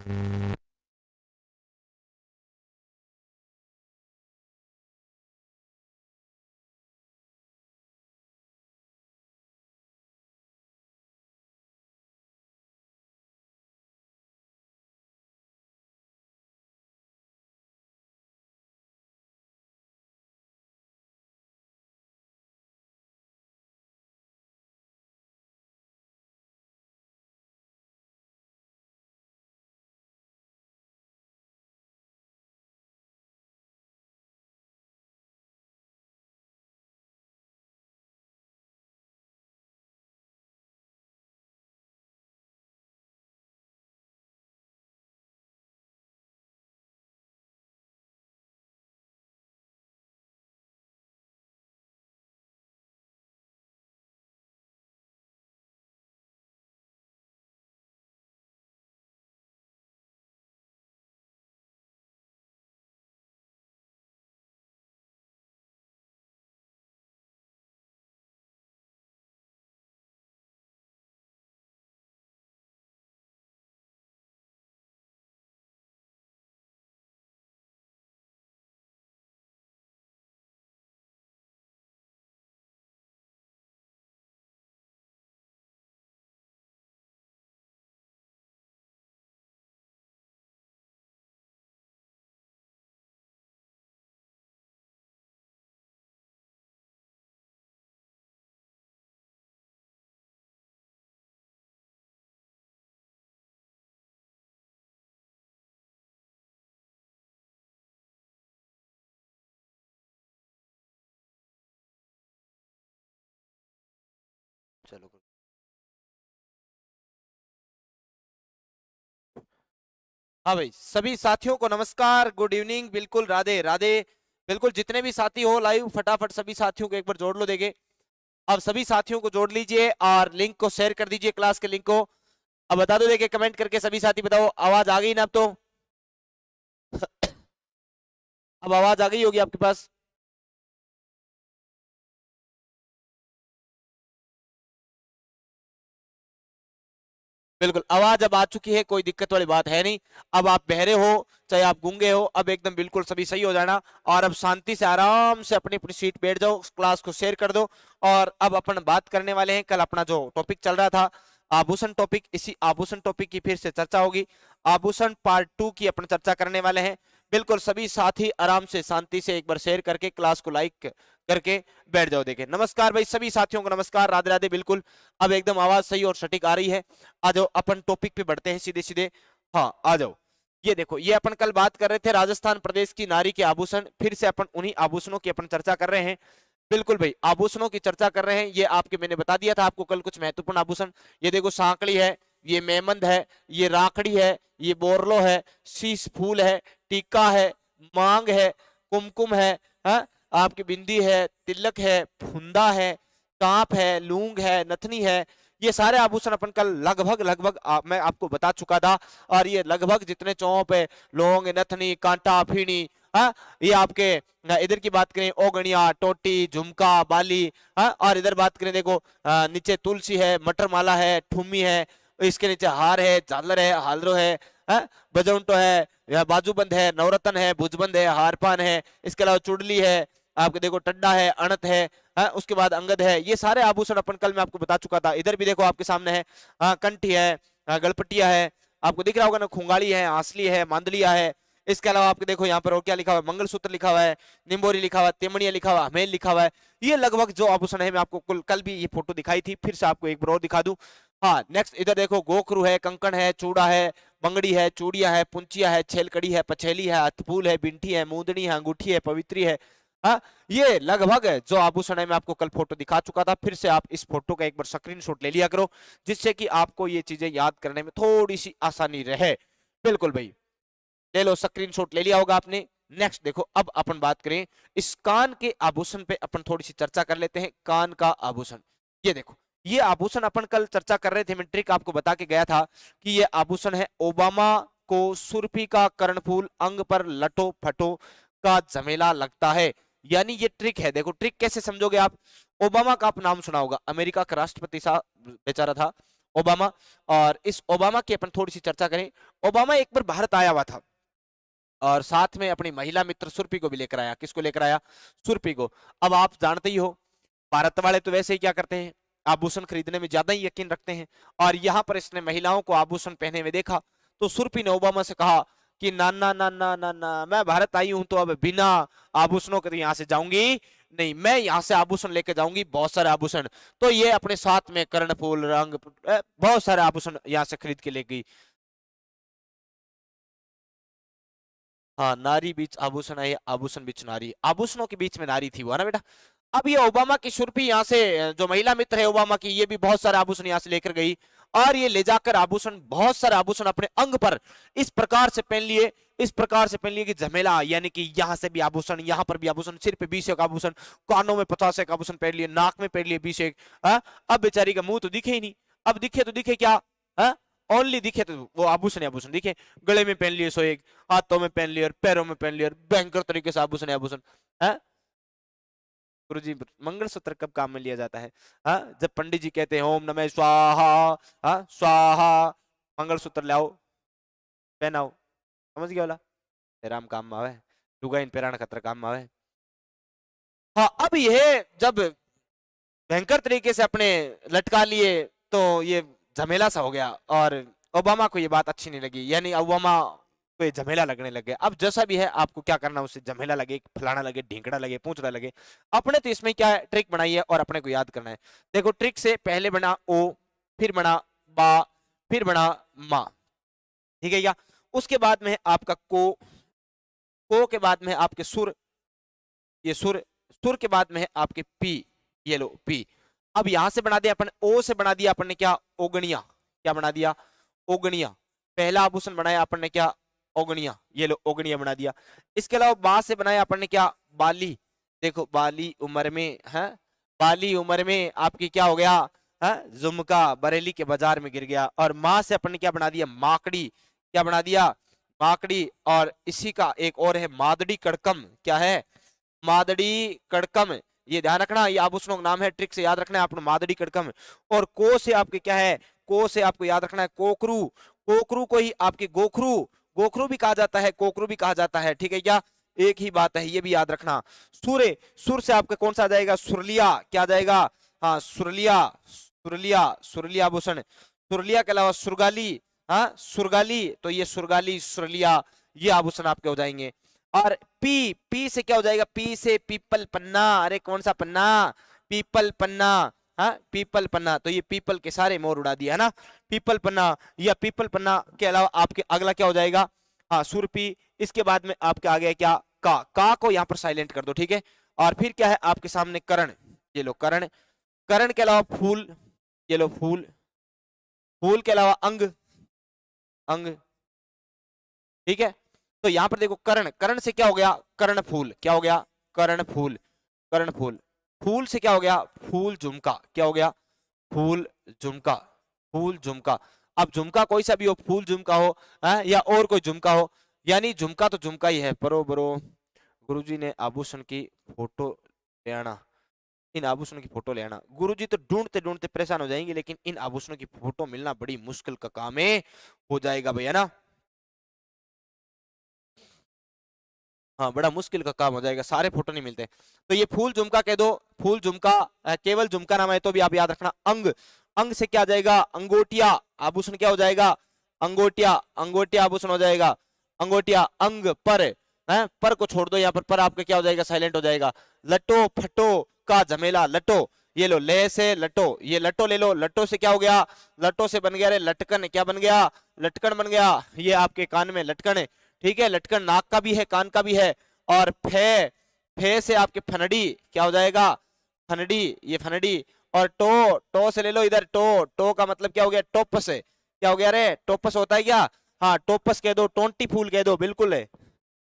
चलो। हाँ भाई, सभी साथियों को नमस्कार, गुड इवनिंग, बिल्कुल राधे राधे। बिल्कुल जितने भी साथी हो लाइव, फटाफट सभी साथियों को एक बार जोड़ लो देगे। अब सभी साथियों को जोड़ लीजिए और लिंक को शेयर कर दीजिए, क्लास के लिंक को। अब बता दो देखे, कमेंट करके सभी साथी बताओ, आवाज आ गई ना अब तो? अब आवाज आ गई होगी आपके पास। बिल्कुल आवाज अब आ चुकी है, कोई दिक्कत वाली बात है नहीं। अब आप बहरे हो चाहे आप गूंगे हो, अब एकदम बिल्कुल सभी सही हो जाना। और अब शांति से आराम से अपनी अपनी सीट बैठ जाओ, क्लास को शेयर कर दो। और अब अपन बात करने वाले हैं, कल अपना जो टॉपिक चल रहा था आभूषण टॉपिक, इसी आभूषण टॉपिक की फिर से चर्चा होगी। आभूषण पार्ट 2 की अपन चर्चा करने वाले हैं। बिल्कुल सभी साथी आराम से शांति से एक बार शेयर करके क्लास को लाइक करके बैठ जाओ। देखे, नमस्कार भाई, सभी साथियों को नमस्कार, राधे राधे। बिल्कुल अब एकदम आवाज सही और सटीक आ रही है। आ जाओ, अपन टॉपिक पे बढ़ते हैं सीधे सीधे। हाँ आ जाओ। ये देखो, ये अपन कल बात कर रहे थे राजस्थान प्रदेश की नारी के आभूषण, फिर से अपन उन्हीं आभूषणों की अपन चर्चा कर रहे हैं। बिल्कुल भाई, आभूषणों की चर्चा कर रहे हैं। ये आपके, मैंने बता दिया था आपको कल कुछ महत्वपूर्ण आभूषण। ये देखो, सांकड़ी है, ये मेमंद है, ये राखड़ी है, ये बोरलो है, शीश फूल है, टीका है, मांग है, कुमकुम है, हाँ? आपकी बिंदी है, तिलक है, फुंदा है, कांप है, लूंग है, नथनी है। ये सारे आभूषण अपन कल लगभग लगभग मैं आपको बता चुका था। और ये लगभग जितने चौप है, लौंग, नथनी, कांटा, फीनी, हाँ, ये आपके इधर की बात करें, ओगनिया, टोटी, झुमका, बाली, हाँ, और इधर बात करें देखो, नीचे तुलसी है, मटर माला है, ठुम्मी है, इसके नीचे हार है, झालर है, हालरो है, हाँ, बजौंटो है, या बाजूबंद है, नवरत्न है, भुजबंद है, हारपान है, इसके अलावा चुड़ली है, आपके देखो टड्डा है, अणत है, हाँ, उसके बाद अंगद है। ये सारे आभूषण अपन कल मैं आपको बता चुका था। इधर भी देखो आपके सामने है, हाँ, कंठी है, गलपटिया है, आपको दिख रहा होगा ना, खुंगाड़ी है, आंसली है, मांदलिया है। इसके अलावा आपके देखो यहाँ पर और क्या लिखा हुआ है, मंगलसूत्र लिखा हुआ है, निम्बोरी लिखा हुआ है, तेमड़िया लिखा हुआ है, हमेल लिखा हुआ है। ये लगभग जो आभूषण है, मैं आपको कल भी ये फोटो दिखाई थी, फिर से आपको एक बार और दिखा दूं। हाँ, नेक्स्ट इधर देखो, गोखरू है, कंकण है, चूड़ा है, बंगड़ी है, चूड़िया है, पुंचिया है, छेलकड़ी है, पछेली है, अतफूल है, बिंठी है, मूंदनी है, अंगूठी है, पवित्री है। हाँ, ये लगभग है जो आभूषण है, मैं आपको कल फोटो दिखा चुका था। फिर से आप इस फोटो का एक बार स्क्रीनशॉट ले लिया करो, जिससे कि आपको ये चीजें याद करने में थोड़ी सी आसानी रहे। बिल्कुल भाई, ले लो, स्क्रीनशॉट ले लिया होगा आपने। नेक्स्ट देखो, अब अपन बात करें इस कान के आभूषण पे, अपन थोड़ी सी चर्चा कर लेते हैं। कान का आभूषण, ये देखो, ये आभूषण अपन कल चर्चा कर रहे थे, मैं ट्रिक आपको बता के गया था कि ये आभूषण है ओबामा को सुर्फी का कर्णफूल अंग पर लटो फटो का झमेला लगता है। यानी ये ट्रिक है। देखो ट्रिक कैसे समझोगे आप। ओबामा का आप नाम सुना होगा, अमेरिका का राष्ट्रपति सा बेचारा था, ओबामा। और इस ओबामा की अपन थोड़ी सी चर्चा करें। ओबामा एक बार भारत आया हुआ था और साथ में अपनी महिला मित्र सुरपी को भी लेकर आया। किसको लेकर आया? सुरपी को। अब आप जानते ही हो भारत वाले तो वैसे ही क्या करते हैं, आभूषण खरीदने में ज्यादा ही यकीन रखते हैं। और यहाँ पर इसने महिलाओं को आभूषण पहने हुए देखा तो सुरपी ने ओबामा से कहा कि ना ना ना ना ना ना, मैं भारत आई हूं तो अब बिना आभूषणों के यहाँ से जाऊंगी नहीं, मैं यहाँ से आभूषण लेके जाऊंगी, बहुत सारे आभूषण। तो ये अपने साथ में कर्णफूल रंग बहुत सारे आभूषण यहाँ से खरीद के ले गई। हाँ, नारी बीच आभूषण है, आभूषण बीच नारी, आभूषणों के बीच में नारी थी वो, है ना बेटा। अब ये ओबामा की सुरभि यहाँ से जो महिला मित्र है ओबामा की, ये भी बहुत सारे आभूषण यहाँ से लेकर गई और ये ले जाकर आभूषण, बहुत सारे आभूषण अपने अंग पर इस प्रकार से पहन लिए, इस प्रकार से पहन लिए कि झमेला, यानी कि यहाँ से भी आभूषण, यहाँ पर भी आभूषण, सिर पे 20 एक आभूषण, कानों में 50 एक आभूषण पहन लिए, नाक में पहन लिए 20 एक। अब बेचारी का मुंह तो दिखे ही नहीं, अब दिखे तो दिखे क्या, ओनली दिखे तो वो आभूषण आभूषण दिखे। गले में पहन लिए 101, हाथों में पहन लिए और पैरों में पहन लिए और भयंकर तरीके से आभूषण आभूषण। गुरुजी मंगलसूत्र कब काम में लिया जाता है? जब पंडित जी कहते हैं ओम नमः स्वाहा, स्वाहा, मंगलसूत्र लाओ पहनाओ, समझ गया वाला, राम काम में आवे, लुगा इन पेराण खतर काम में आवे। हाँ, अब ये जब भयंकर तरीके से अपने लटका लिए तो ये झमेला सा हो गया और ओबामा को ये बात अच्छी नहीं लगी, यानी ओबामा को ये झमेला लगने लग गया। अब जैसा भी है आपको क्या करना, उससे झमेला लगे, फलाना लगे, ढींकड़ा लगे, पूंछड़ा लगे, अपने तो इसमें क्या ट्रिक बनाई है और अपने को याद करना है। देखो ट्रिक से पहले बना ओ, फिर बना बा, फिर बना मा, ठीक है क्या? उसके बाद में आपका को के बाद में आपके सुर, ये सुर, सुर के बाद में है आपके पी, ये लो पी। अब यहां से बना दिया अपन, ओ से बना दिया अपन ने क्या, ओगणिया, क्या बना दिया, ओगणिया। पहला आभूषण बनाया अपन ने क्या, ओगणिया, ये लो ओगणिया बना दिया। इसके अलावा बा से बनाया अपन ने क्या, बाली, देखो बाली उम्र में है, बाली उम्र में आपकी क्या हो गया है, झुमका बरेली के बाजार में गिर गया। और माँ से अपन ने क्या बना दिया, माकड़ी, क्या बना दिया, माकड़ी। और इसी का एक और है मादड़ी कड़कम, क्या है, मादड़ी कड़कम, ये ध्यान रखना, ये आभूषणों का नाम है, ट्रिक से याद रखना है आपको, मादड़ी कड़कम। और को से आपके क्या है, को से आपको याद रखना है कोकरू, कोकरू को ही आपके गोखरू, गोखरू भी कहा जाता है, कोकरू भी कहा जाता है, ठीक है क्या, एक ही बात है, ये भी याद रखना। सुरे, सुर से आपका कौन सा आ जाएगा, सुरलिया, क्या आ जाएगा, हाँ सुरलिया, सुरलिया, सुरलिया आभूषण। सुरलिया के अलावा सुरगाली, हाँ सुरगाली, तो ये सुरगाली, सुरलिया, ये आभूषण आपके हो जाएंगे। और पी, पी से क्या हो जाएगा, पी से पीपल पन्ना, अरे कौन सा पन्ना, पीपल पन्ना, हाँ पीपल पन्ना, तो ये पीपल के सारे मोर उड़ा दिया है ना, पीपल पन्ना। या पीपल पन्ना के अलावा आपके अगला क्या हो जाएगा, हाँ सुरपी। इसके बाद में आपके आ गया क्या, का को यहाँ पर साइलेंट कर दो, ठीक है। और फिर क्या है आपके सामने करण, ये लो करण, करण के अलावा फूल, ये लो फूल, फूल के अलावा अंग, अंग, ठीक है। तो यहां पर देखो कर्ण, कर्ण से क्या हो गया, कर्ण फूल, क्या हो गया, कर्ण फूल, कर्ण फूल। फूल से क्या हो गया, फूल झुमका, क्या हो गया, फूल झुमका, फूल झुमका। अब झुमका कोई सा भी हो, फूल झुमका हो या और कोई झुमका हो, यानी झुमका तो झुमका ही है। बरो बरो गुरुजी ने आभूषण की फोटो ले आना, इन आभूषणों की फोटो ले आना। गुरुजी तो ढूंढते ढूंढते परेशान हो जाएंगे, लेकिन इन आभूषणों की फोटो मिलना बड़ी मुश्किल का काम है, हो जाएगा भैया ना, हाँ बड़ा मुश्किल का काम हो जाएगा, सारे फोटो नहीं मिलते। तो ये फूल झुमका कह दो, फूल झुमका, केवल झुमका नाम है तो भी आप याद रखना। अंग, अंग से क्या आ जाएगा, अंगोटिया आभूषण, क्या हो जाएगा, अंगोटिया, अंगोटिया आभूषण हो जाएगा, अंगोटिया। अंग पर है, पर को छोड़ दो यहाँ पर आपका क्या हो जाएगा, साइलेंट हो जाएगा। लटो फटो का झमेला, लटो, ये लो ले से लटो, ये लटो ले लो, लटो से क्या हो गया, लटो से बन गया रे लटकन, क्या बन गया, लटकन बन गया। ये आपके कान में लटकन है, ठीक है, लटकन नाक का भी है, कान का भी है। और फे, फे से आपके फनडी, क्या हो जाएगा, फनडी, ये फनडी। और टो, टो से ले लो इधर, टो, टो का मतलब क्या हो गया, टोपस है, क्या हो गया रे, टोपस होता है क्या, हाँ टोपस कह दो, टोंटी फूल कह दो, बिल्कुल है,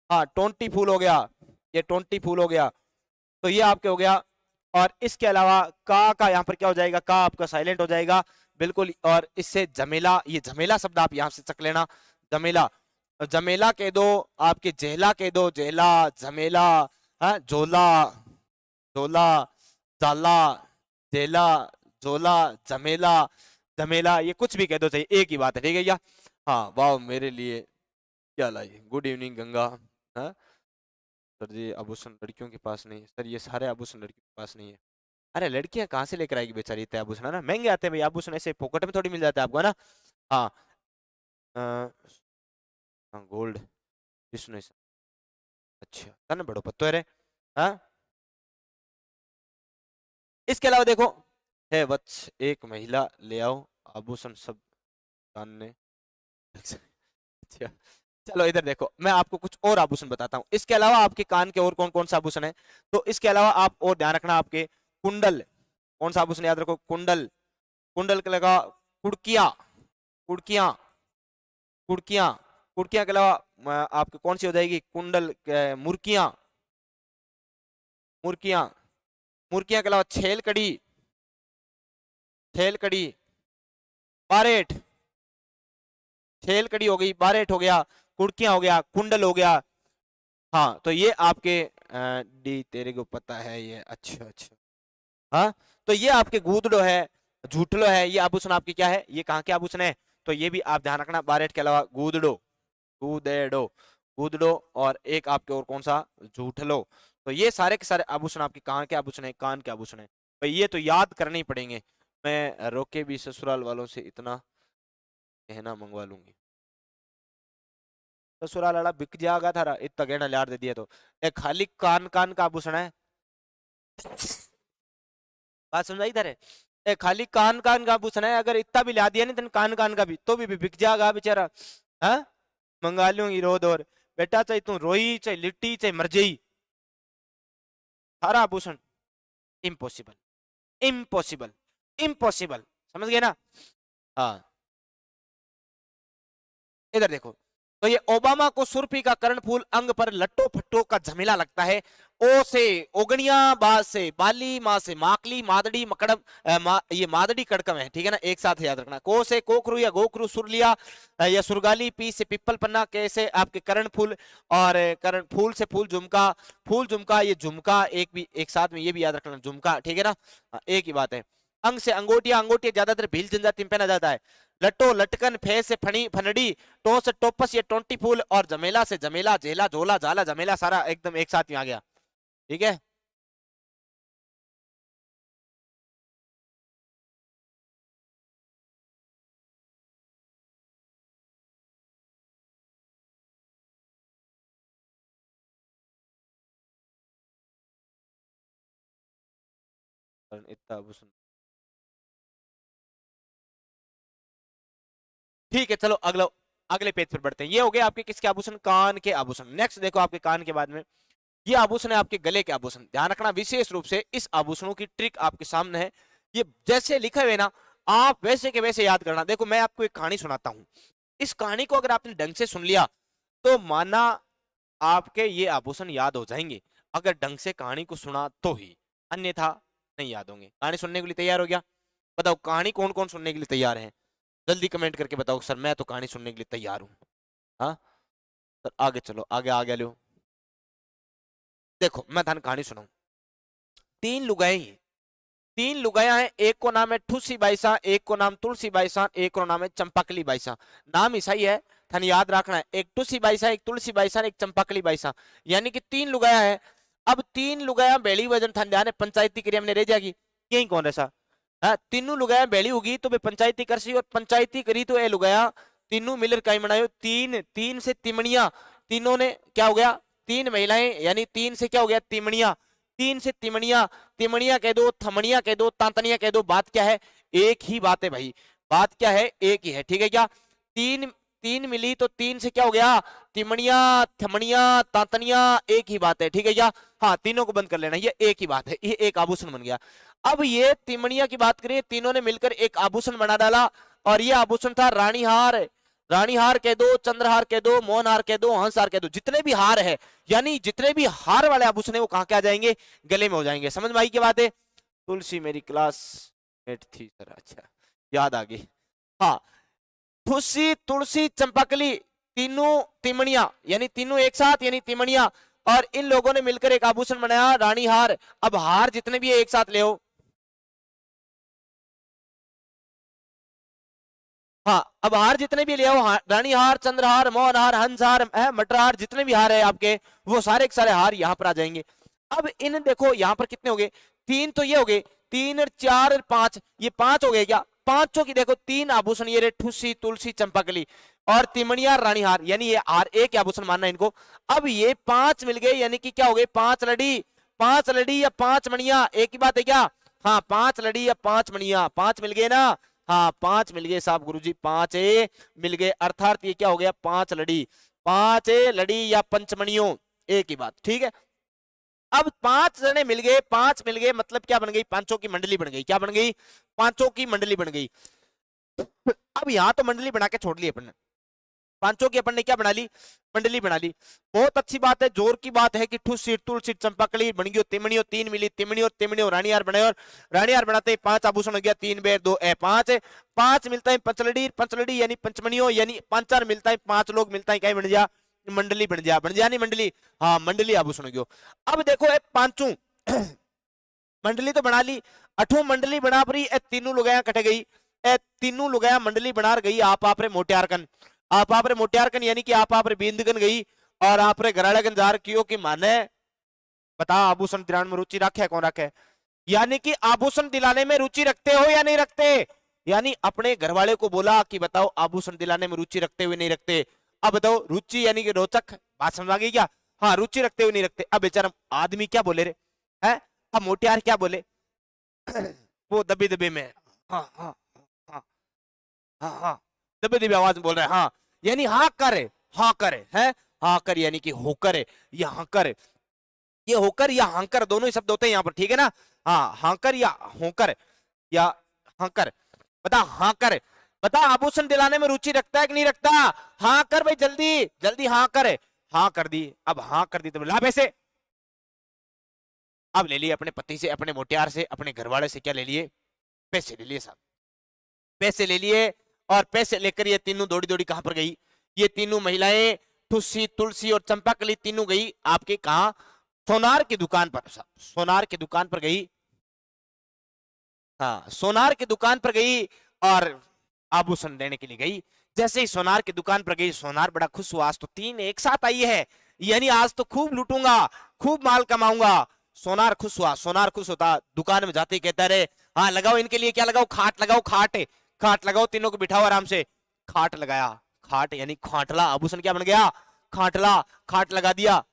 हाँ टोंटी फूल हो गया, ये टोंटी फूल हो गया। तो ये आपके हो गया। और इसके अलावा का यहाँ पर क्या हो जाएगा, का आपका साइलेंट हो जाएगा, बिल्कुल। और इससे झमेला, ये झमेला शब्द आप यहाँ से चक लेना, झमेला, जमेला कह दो, आपके जेला कह दो, जेला, झमेला, हाँ झोला, झोला, जाला, जेला, झोला, झमेला, झमेला, ये कुछ भी कह दो चाहिए, एक ही बात है, ठीक है क्या? हाँ, वाह मेरे लिए क्या लाई, गुड इवनिंग गंगा। हाँ सर जी, आभूषण लड़कियों के पास नहीं है सर, ये सारे आभूषण लड़कियों के पास नहीं है। अरे लड़कियां कहाँ से लेकर आएगी बेचारी, इतने आभूषण है ना, महंगे आते हैं भाई आभूषण, ऐसे पॉकेट में थोड़ी मिल जाते हैं आपको, है ना? हाँ। गोल्ड, विष्णु, अच्छा तन बड़ो पत्तो है रे। हाँ, इसके अलावा देखो, है वत्स एक महिला ले आओ आभूषण सब जानने। अच्छा, चलो इधर देखो, मैं आपको कुछ और आभूषण बताता हूँ इसके अलावा, आपके कान के और कौन कौन सा आभूषण है। तो इसके अलावा आप और ध्यान रखना, आपके कुंडल, कौन सा आभूषण याद रखो, कुंडल, कुंडल के लगा कुड़कियां, कुड़कियां, कुड़कियां, कुड़कियां के अलावा आपकी कौन सी हो जाएगी, कुंडल मुर्कियां, मुर्कियां, मुर्कियां के अलावा छेल कड़ी, छेल कड़ी, बारेट, छेल कड़ी हो गई, बारेट हो गया, कुड़कियां हो गया, कुंडल हो गया। हाँ तो ये आपके डी तेरे को पता है ये, अच्छा अच्छा। हाँ, तो ये आपके गूदड़ो है, झूठलो है, ये आभूषण आपके क्या है, ये कहाँ के आभूषण है? तो ये भी आप ध्यान रखना, बारेट के अलावा गूदड़ो, गूदेड़ो, गूदड़ो, और एक आपके और कौन सा, झूठलो। तो ये सारे के सारे आभूषण आपके कहाँ के आभूषण है, कान के आभूषण है भाई, ये तो याद करने ही पड़ेंगे। मैं रोके भी ससुराल वालों से इतना कहना मंगवा लूंगी, ससुराल वाला बिक जाएगा थारा, इतना गहना लार दे दिया तो। एक खाली कान, कान का आभूषण है, बात समझाई थारे, ए खाली कान, कान का आभूषण है, अगर इतना भी ला दिया नहीं, तेन कान, कान का भी तो भी बिक जाएगा बेचारा। हाँ, मंगा लूंगी रोद, और बेटा चाहे तू रोई चाहे लिट्टी चाहे मर जाई, सारा आभूषण इम्पॉसिबल, इम्पॉसिबल, इम्पॉसिबल, समझ गए ना? हाँ, इधर देखो, तो ये ओबामा को सुर्फी का कर्णफूल अंग पर लट्टो फट्टो का झमेला लगता है। ओ से ओगणिया, बा से बाली, माँ से माकली, मादड़ी मकड़म, ये मादड़ी कड़कम है, ठीक है ना, एक साथ याद रखना। को से कोकरू या गोकरू, सुरलिया या सुरगाली, पी से पिप्पल पन्ना, कैसे आपके कर्णफूल, और कर्ण फूल से फूल झुमका, फूल झुमका, ये झुमका एक भी एक साथ में ये भी याद रखना, झुमका, ठीक है ना? एक ही बात है। अंग से अंगोटिया, अंगोटिया ज्यादातर भील जनजाति में पहना जाता है। लट्टो लटकन, फे से फणी फनडी, टो से टोपस, ये टोंटी फूल, और जमेला से जमेला, जेला झोला झाला जमेला, सारा एकदम एक साथ में आ गया, ठीक है? इतना आभूषण, ठीक है, चलो अगला, अगले पेज पर बढ़ते हैं। ये हो गए आपके किसके आभूषण, कान के आभूषण। नेक्स्ट देखो, आपके कान के बाद में ये आभूषण है आपके गले के आभूषण। ध्यान रखना विशेष रूप से, इस आभूषणों की ट्रिक आपके सामने है, ये जैसे लिखे हुए ना, आप वैसे के वैसे याद करना। देखो मैं आपको एक कहानी सुनाता हूँ, इस कहानी को अगर आपने ढंग से सुन लिया तो माना आपके ये आभूषण याद हो जाएंगे, अगर ढंग से कहानी को सुना तो ही, अन्यथा नहीं याद होंगे। कहानी सुनने के लिए तैयार हो गया? बताओ कहानी कौन कौन सुनने के लिए तैयार है, जल्दी कमेंट करके बताओ, सर मैं तो कहानी सुनने के लिए तैयार हूँ। हाँ सर, आगे चलो, आगे आगे लो। देखो मैं थान कहानी सुनाऊं, तीन लुगाई, तीन लुगाया हैं, एक को नाम है ठुसी बाईसा, एक को नाम तुलसी बाईसा, एक को नाम है चंपाकली बाईसा। नाम ऐसा ही है, थाने याद रखना है, एक टुसी बाईसा, एक तुलसी बाईसा, एक चंपाकली बाईसा, यानी कि तीन लुगाया है। अब तीन लुगाया बेली वजन थाने ध्यान है, पंचायती क्रिया में रह जाएगी, यही कौन ऐसा, हाँ तीनों लुगाया बेली होगी तो वे पंचायती कर सी, और पंचायती करी तो ए लुगाया तीनों मिलकर कई बनायो, तीन, तीन से तिमणिया, तीनों ने क्या हो गया, तीन महिलाएं, यानी तीन से क्या हो गया, तिमणिया, तीन से तिमणिया, तिमणिया कह दो, थमणिया कह दो, तांतनिया कह दो, बात क्या है, एक ही बात है भाई, बात क्या है, एक ही है, ठीक है क्या? तीन, तीन मिली तो तीन से क्या हो गया, तिमणिया, थमणिया, तांतनिया, एक ही बात है, ठीक है क्या? हाँ तीनों को बंद कर लेना, ये एक ही बात है, ये एक आभूषण बन गया। अब ये तिमणिया की बात करें, तीनों ने मिलकर एक आभूषण बना डाला, और ये आभूषण था रानी हार, रानी हार कह दो, चंद्रहार कह दो, मोहन हार कह दो, हंस हार कह दो, जितने भी हार है, यानी जितने भी हार वाले आभूषण है वो कहाँ के आ जाएंगे, गले में हो जाएंगे। समझ में आई की बात है? तुलसी मेरी क्लासमेट थी सर, अच्छा याद आ गई। हाँ, तुलसी, तुलसी, चंपाकली, तीनों तिमणिया, यानी तीनों एक साथ, यानी तिमणिया, और इन लोगों ने मिलकर एक आभूषण बनाया रानी हार। अब हार जितने भी है एक साथ ले, हाँ, अब हार जितने भी ले आओ, रानी हार, चंद्रहार, मोहन हार, हंस हार, मटर हार, जितने भी हार है आपके, वो सारे के सारे हार यहाँ पर आ जाएंगे। अब इन देखो यहाँ पर कितने हो गए, 3 तो ये हो गए, 3 और 4 और 5, ये 5 हो गए क्या, पांचों की देखो 3 आभूषण, ये रे ठुसी, तुलसी, चंपाकली और तिमणिया, रानी हार, यानी ये हार एक आभूषण मानना इनको। अब ये 5 मिल गए, यानी कि क्या हो गए, 5 लड़ी, 5 लड़ी या 5 मणिया, एक ही बात है क्या, हाँ 5 लड़ी या 5 मणिया, 5 मिल गए ना, हाँ 5 मिल गए साहब गुरुजी, 5 मिल गए, अर्थात ये क्या हो गया, 5 लड़ी, 5 लड़ी या पंचमणियों, एक ही बात, ठीक है। अब 5 जने मिल गए, 5 मिल गए, मतलब क्या बन गई, पांचों की मंडली बन गई, क्या बन गई, पांचों की मंडली बन गई। अब यहां तो मंडली बना के छोड़ ली अपन ने, पांचों की अपन ने क्या बना ली, मंडली बना ली, बहुत अच्छी बात है, जोर की बात है कि ठुस सीट तुल सीट चंपाकली बन गई, तिमणियों 3 मिली, तिमणियों रानीहार बने, और रानीहार बनाते ही 5 आभूषण हो गया, 3 बेर 2 ए 5, 5 मिलता है पंचलड़ी, पंचलड़ी यानी पंचमणियों, यानी 5 4 मिलता है, 5 लोग मिलता है, क्या बन गया, मंडली बन जा, बन जा नहीं मंडली, हाँ मंडली आभूषण हो गयो। अब देखो ए पांचों मंडली तो बना ली, अठों मंडली बना परी, ए तीनों लुगाया कटे गई, ए तीनों लुगाया मंडली बना गई, आप रे मोटियारकन, आप रे मोटियारकन, यानी कि आप रे बिंदगन गई, और आप रे घराड़ेगन जार कियो कि माने बता आभूषण दिलाने में रुचि रखे कौन रखे, यानी कि आभूषण दिलाने में रुचि रखते हो या नहीं रखते, यानी अपने घर वाले को बोला कि बताओ आभूषण दिलाने में रुचि रखते हुए नहीं रखते। अब बताओ रुचि यानी कि रोचक, बात समझ आ गई क्या, हाँ रुचि रखते हुए नहीं रखते। अब बेचारा आदमी क्या बोले रे, है अब मोटियार क्या बोले वो दबे दबे में, हाँ हाँ हाँ हाँ हाँ दबे दबे आवाज में बोल रहा है, हाँ यानी हाँ करे, हाँ करे है, हाँ कर यानी कि होकर है, या हाँ कर, ये होकर या हांकर दोनों ही शब्द होते हैं यहाँ पर, ठीक है ना, हाँ हांकर या होकर या हांकर, बता हाँ कर, बता आभूषण दिलाने में रुचि रखता है कि नहीं रखता, हाँ कर भाई जल्दी जल्दी, हाँ कर, हाँ कर दी, अब हाँ कर दी तो ला पैसे, अब ले लिए अपने पति से, अपने मोटियार से, अपने घरवाले से, क्या ले लिए, पैसे ले लिए साहब, पैसे ले लिए, और पैसे लेकर ये तीनों दौड़ी दौड़ी कहां पर गई, ये तीनों महिलाएं ठुसी तुलसी और चंपाकली तीनों गई आपके कहा, सोनार की दुकान पर, सोनार की दुकान पर गई, हाँ सोनार की दुकान पर गई और आभूषण लेने के लिए गई। जैसे ही सोनार की दुकान पर गई, सोनार बड़ा खुश हुआ, आज तो 3 एक साथ आई है, यानी आज तो खूब लूटूंगा, खूब माल कमाऊंगा। सोनार खुश हुआ, सोनार खुश होता दुकान में जाते ही कहता रहे, हाँ लगाओ इनके लिए, क्या लगाओ, खाट लगाओ, खाट, खाट लगाओ, तीनों को बिठाओ आराम से, खाट लगाया, खाट यानी खाटला, आभूषण क्या बन गया, खाटला, खाट लगा दिया,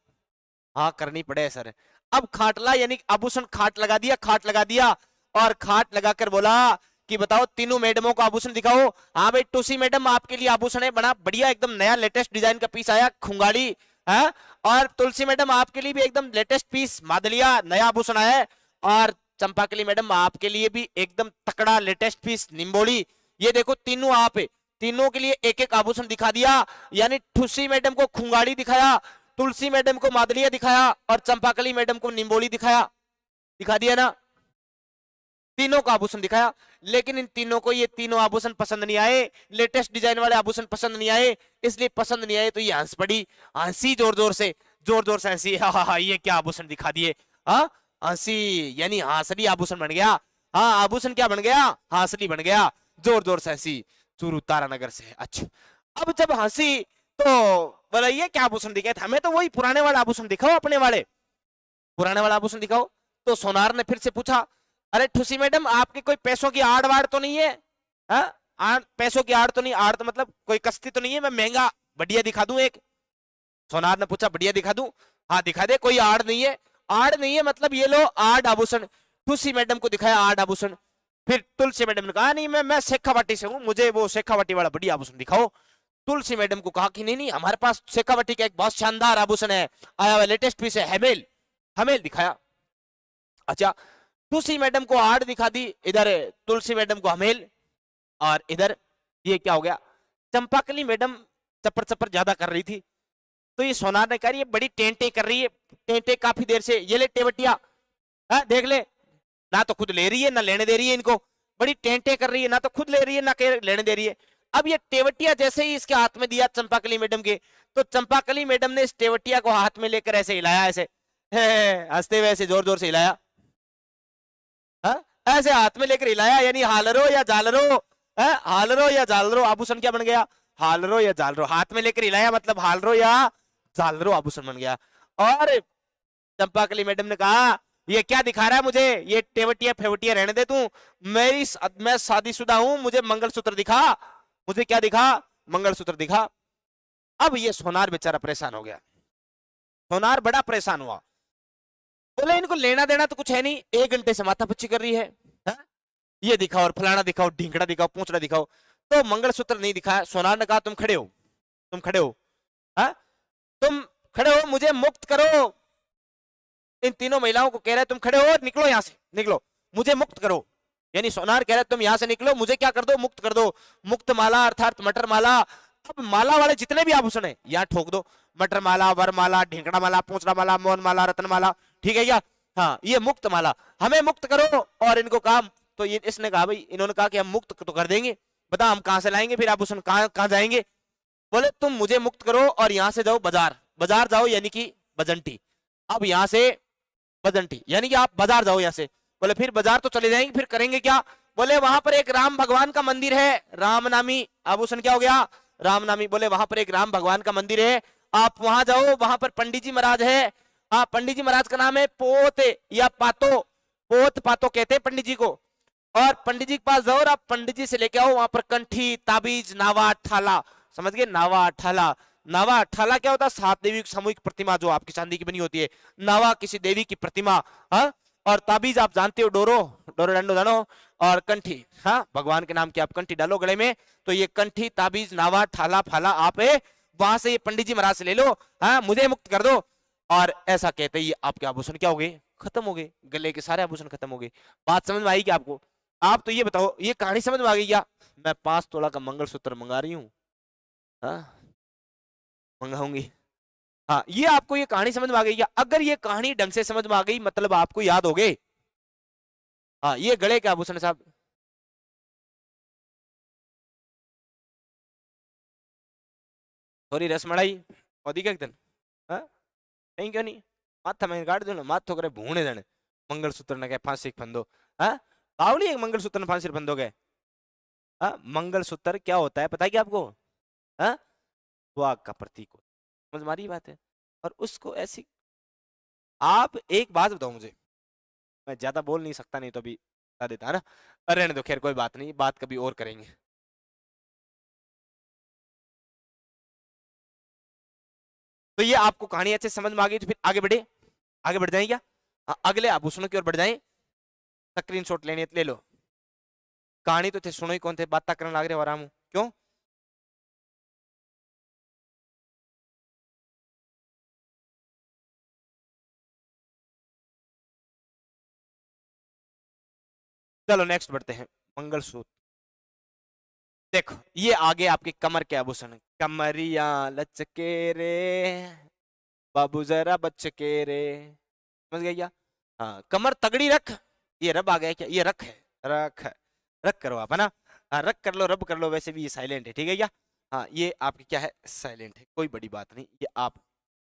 हाँ करनी पड़े सर, अब खाटला यानी आभूषण खाट लगा दिया, खाट लगा दिया, और खाट लगाकर बोला कि बताओ तीनों मैडमों को आभूषण दिखाओ, हाँ भाई टूसी मैडम आपके लिए आभूषण है, बना बढ़िया एकदम नया लेटेस्ट डिजाइन का पीस आया खुंगाड़ी है, और तुलसी मैडम आपके लिए भी एकदम लेटेस्ट पीस मादलिया नया आभूषण आया है, और चंपाकली मैडम आपके लिए भी एकदम तकड़ा लेटेस्ट पीस निम्बोली, ये देखो तीनों आप तीनों के लिए एक एक आभूषण दिखा दिया, यानी ठुसी मैडम को खुंगाड़ी दिखाया, तुलसी मैडम को मादलिया दिखाया, और चंपाकली मैडम को निम्बोली दिखाया, दिखा दिया ना, तीनों का आभूषण दिखाया। लेकिन इन तीनों को ये तीनों आभूषण पसंद नहीं आए, लेटेस्ट डिजाइन वाले आभूषण पसंद नहीं आए, इसलिए पसंद नहीं आए तो ये हंस पड़ी, हंसी जोर जोर से, जोर जोर से हंसी, हा हा ये क्या आभूषण दिखा दिए, हाँ हंसी यानी हांसली आभूषण बन गया, हाँ आभूषण क्या बन गया, हांसली बन गया, जोर जोर से हंसी, चूरू तारानगर से। अच्छा अब जब हंसी तो बोला ये क्या आभूषण दिखाए, हमें तो वही पुराने वाला आभूषण दिखाओ, अपने वाले पुराने वाला आभूषण दिखाओ। तो सोनार ने फिर से पूछा, अरे ठुसी मैडम आपके कोई पैसों की आड़ वाड़ तो नहीं है, पैसों की आड़ तो नहीं, आड़ तो मतलब कोई कस्ती तो नहीं है, मैं महंगा बढ़िया दिखा दूं एक, सोनार ने पूछा बढ़िया दिखा दूं, हाँ दिखा दे, कोई आड़ नहीं है, आड़ नहीं है मतलब ये लो आड़ आभूषण, ठुसी मैडम को दिखाया आड़ आभूषण, फिर तुलसी मैडम ने कहा नहीं मैं शेखावाटी से हूँ, मुझे वो शेखावाटी वाला बढ़िया आभूषण दिखाओ। तुलसी मैडम को कहा कि नहीं नहीं हमारे पास शेखावाटी का एक बहुत शानदार आभूषण है, आया हुआ लेटेस्ट पीस है, हेमेल, हमेल दिखाया। अच्छा तुलसी मैडम को आड़ दिखा दी, इधर तुलसी मैडम को हमेल, और इधर ये क्या हो गया, चंपाकली मैडम चप्पर चप्पर ज्यादा कर रही थी, तो ये सोनार ने कहा ये बड़ी टेंटे कर रही है, टेंटे काफी देर से, ये ले टेवटिया, देख ले, ना तो खुद ले रही है ना लेने दे रही है इनको, बड़ी टेंटे कर रही है, ना तो खुद ले रही है ना लेने दे रही है। अब ये टेवटिया जैसे ही इसके हाथ में दिया चंपाकली मैडम के, तो चंपाकली मैडम ने इस टेवटिया को हाथ में लेकर ऐसे हिलाया, ऐसे हंसते हुए ऐसे जोर जोर से हिलाया, ऐसे हाथ में लेकर हिलाया, यानी हालरो या जालरो, हालरो या झालरो आभूषण क्या बन गया? हालरो या झालरो, हाथ में लेकर हिलाया मतलब हालरो या झालरो आभूषण बन गया। और चंपाकली मैडम ने कहा ये क्या दिखा रहा है मुझे, ये टेवटिया फेवटिया रहने दे तू, मैं शादीशुदा हूं, मुझे मंगलसूत्र दिखा, मुझे क्या दिखा, मंगलसूत्र दिखा। अब ये सोनार बेचारा परेशान हो गया, सोनार बड़ा परेशान हुआ, बोले इनको लेना देना तो कुछ है नहीं, 1 घंटे से माथा पच्ची कर रही है? ये दिखाओ और फलाना दिखाओ, ढींगड़ा दिखाओ, पूंछड़ा दिखाओ, तो मंगलसूत्र नहीं दिखाया। सोनार ने कहा तुम खड़े हो, तुम खड़े हो, हा? तुम खड़े हो, मुझे मुक्त करो। इन तीनों महिलाओं को कह रहे तुम खड़े हो, निकलो यहां से, निकलो, मुझे मुक्त करो। यानी सोनार कह रहे तुम यहां से निकलो, मुझे क्या कर दो, मुक्त कर दो। मुक्त माला अर्थात मटर माला, अब माला वाले जितने भी आभूषण है यहाँ ठोक दो, मटर माला, वर माला, ढेंकड़ा माला, पूंछड़ा माला, मोहन माला, रत्न माला, ठीक है क्या? हाँ, ये मुक्त माला, हमें मुक्त करो। और इनको कहा, तो ये इसने कहा भाई, इन्होंने कहा कि हम मुक्त तो कर देंगे, बता हम कहां से लाएंगे फिर आभूषण, कहां कहां जाएंगे? बोले तुम मुझे मुक्त करो और यहां से जाओ बाजार, बाजार जाओ यानी कि बजंटी। अब यहां से बजंटी यानी कि आप बाजार जाओ यहां से। बोले फिर बाजार तो चले जाएंगे, फिर करेंगे क्या? बोले वहां पर एक राम भगवान का मंदिर है, राम नामी आभूषण क्या हो गया, राम नामी। बोले वहां पर एक राम भगवान का मंदिर है, आप वहां जाओ, वहां पर पंडित जी महाराज है। हाँ, पंडित जी महाराज का नाम है पोत या पातो, पोत पातो कहते हैं पंडित जी को। और पंडित जी के पास जाओ और आप पंडित जी से लेके आओ वहां पर कंठी, ताबीज, नावा, ठाला, समझ गए? नावा ठाला, नावा ठाला क्या होता है? 7 देवी की सामूहिक प्रतिमा जो आपकी चांदी की बनी होती है, नावा किसी देवी की प्रतिमा, हाँ। और ताबीज आप जानते हो, डोरो, डोरो डंडो जानो। और कंठी, हाँ, भगवान के नाम की आप कंठी डालो गले में, तो ये कंठी, ताबीज, नावा, ठाला, फाला आप वहां से ये पंडित जी महाराज से ले लो, हाँ, मुझे मुक्त कर दो। और ऐसा कहते ही आपके आभूषण क्या हो गए, खत्म हो गए, गले के सारे आभूषण खत्म हो गए। बात समझ में आई क्या आपको? आप तो ये बताओ, ये कहानी समझ में आ गई क्या? मैं 5 तोला का मंगलसूत्र मंगा रही हूँ, हाँ, मंगाऊंगी। हाँ, ये आपको ये कहानी समझ में आ गई क्या? अगर ये कहानी ढंग से समझ में आ गई मतलब आपको याद हो गए। हाँ, ये गले के आभूषण साहब, थोड़ी रसमलाई होती क्या दिन, हाँ, नहीं क्यों नहीं, माथा में काट दो ना, माथो करे भूने जाने, मंगलसूत्र न क्या फांसी फंदो, हाँ, पावली एक मंगलसूत्र फांसी फंदो गए। हाँ, मंगलसूत्र क्या होता है पता है क्या आपको? हाँ, सुहाग का प्रतीक होता है, समझ मारी बात है। और उसको ऐसी, आप एक बात बताओ मुझे, मैं ज्यादा बोल नहीं सकता नहीं तो अभी बता देता है ना, अरे रहने दो, खैर कोई बात नहीं, बात कभी और करेंगे। तो ये आपको कहानी अच्छे समझ में आ गई, तो फिर आगे बढ़े, आगे बढ़ जाए क्या? अगले आभूषणों की ओर बढ़ जाए। स्क्रीन शॉट लेनी है तो ले लो। कहानी तो थे सुनो ही कौन थे, बात करने लग रहे हो आराम, क्यों? चलो नेक्स्ट बढ़ते हैं, मंगलसूत्र। देखो ये आगे आपके कमर के आभूषण, कमरिया लचके रे, बाबू जरा बचके रे, समझ गया क्या? हाँ, कमर तगड़ी रख, ये रब आ गया क्या? ये रख है, रख है, रख करो आप, है ना? हाँ, रख कर लो, रब कर लो, वैसे भी ये साइलेंट है, ठीक है क्या? हाँ, ये आपकी क्या है, साइलेंट है, कोई बड़ी बात नहीं, ये आप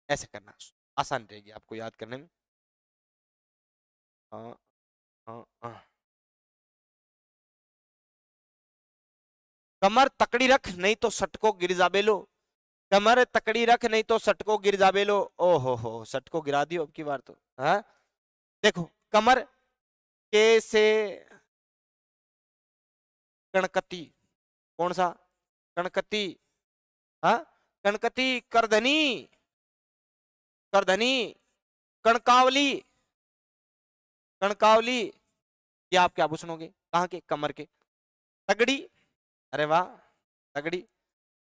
ऐसे करना, आसान रहेगी आपको याद करने में। हाँ हाँ हाँ, कमर तकड़ी रख नहीं तो सटको गिर जाबे लो, कमर तकड़ी रख नहीं तो सटको गिर जाबे लो। हो सटको गिरा दियो अब की बार तो, हाँ। देखो कमर के से कणकती, कौन सा? कणकती, हाँ, कणकती, करधनी, करधनी, कणकावली, कणकावली, ये आपके आभूषण हो गए, कहाँ के? कमर के। तगड़ी, अरे वाह, तगड़ी,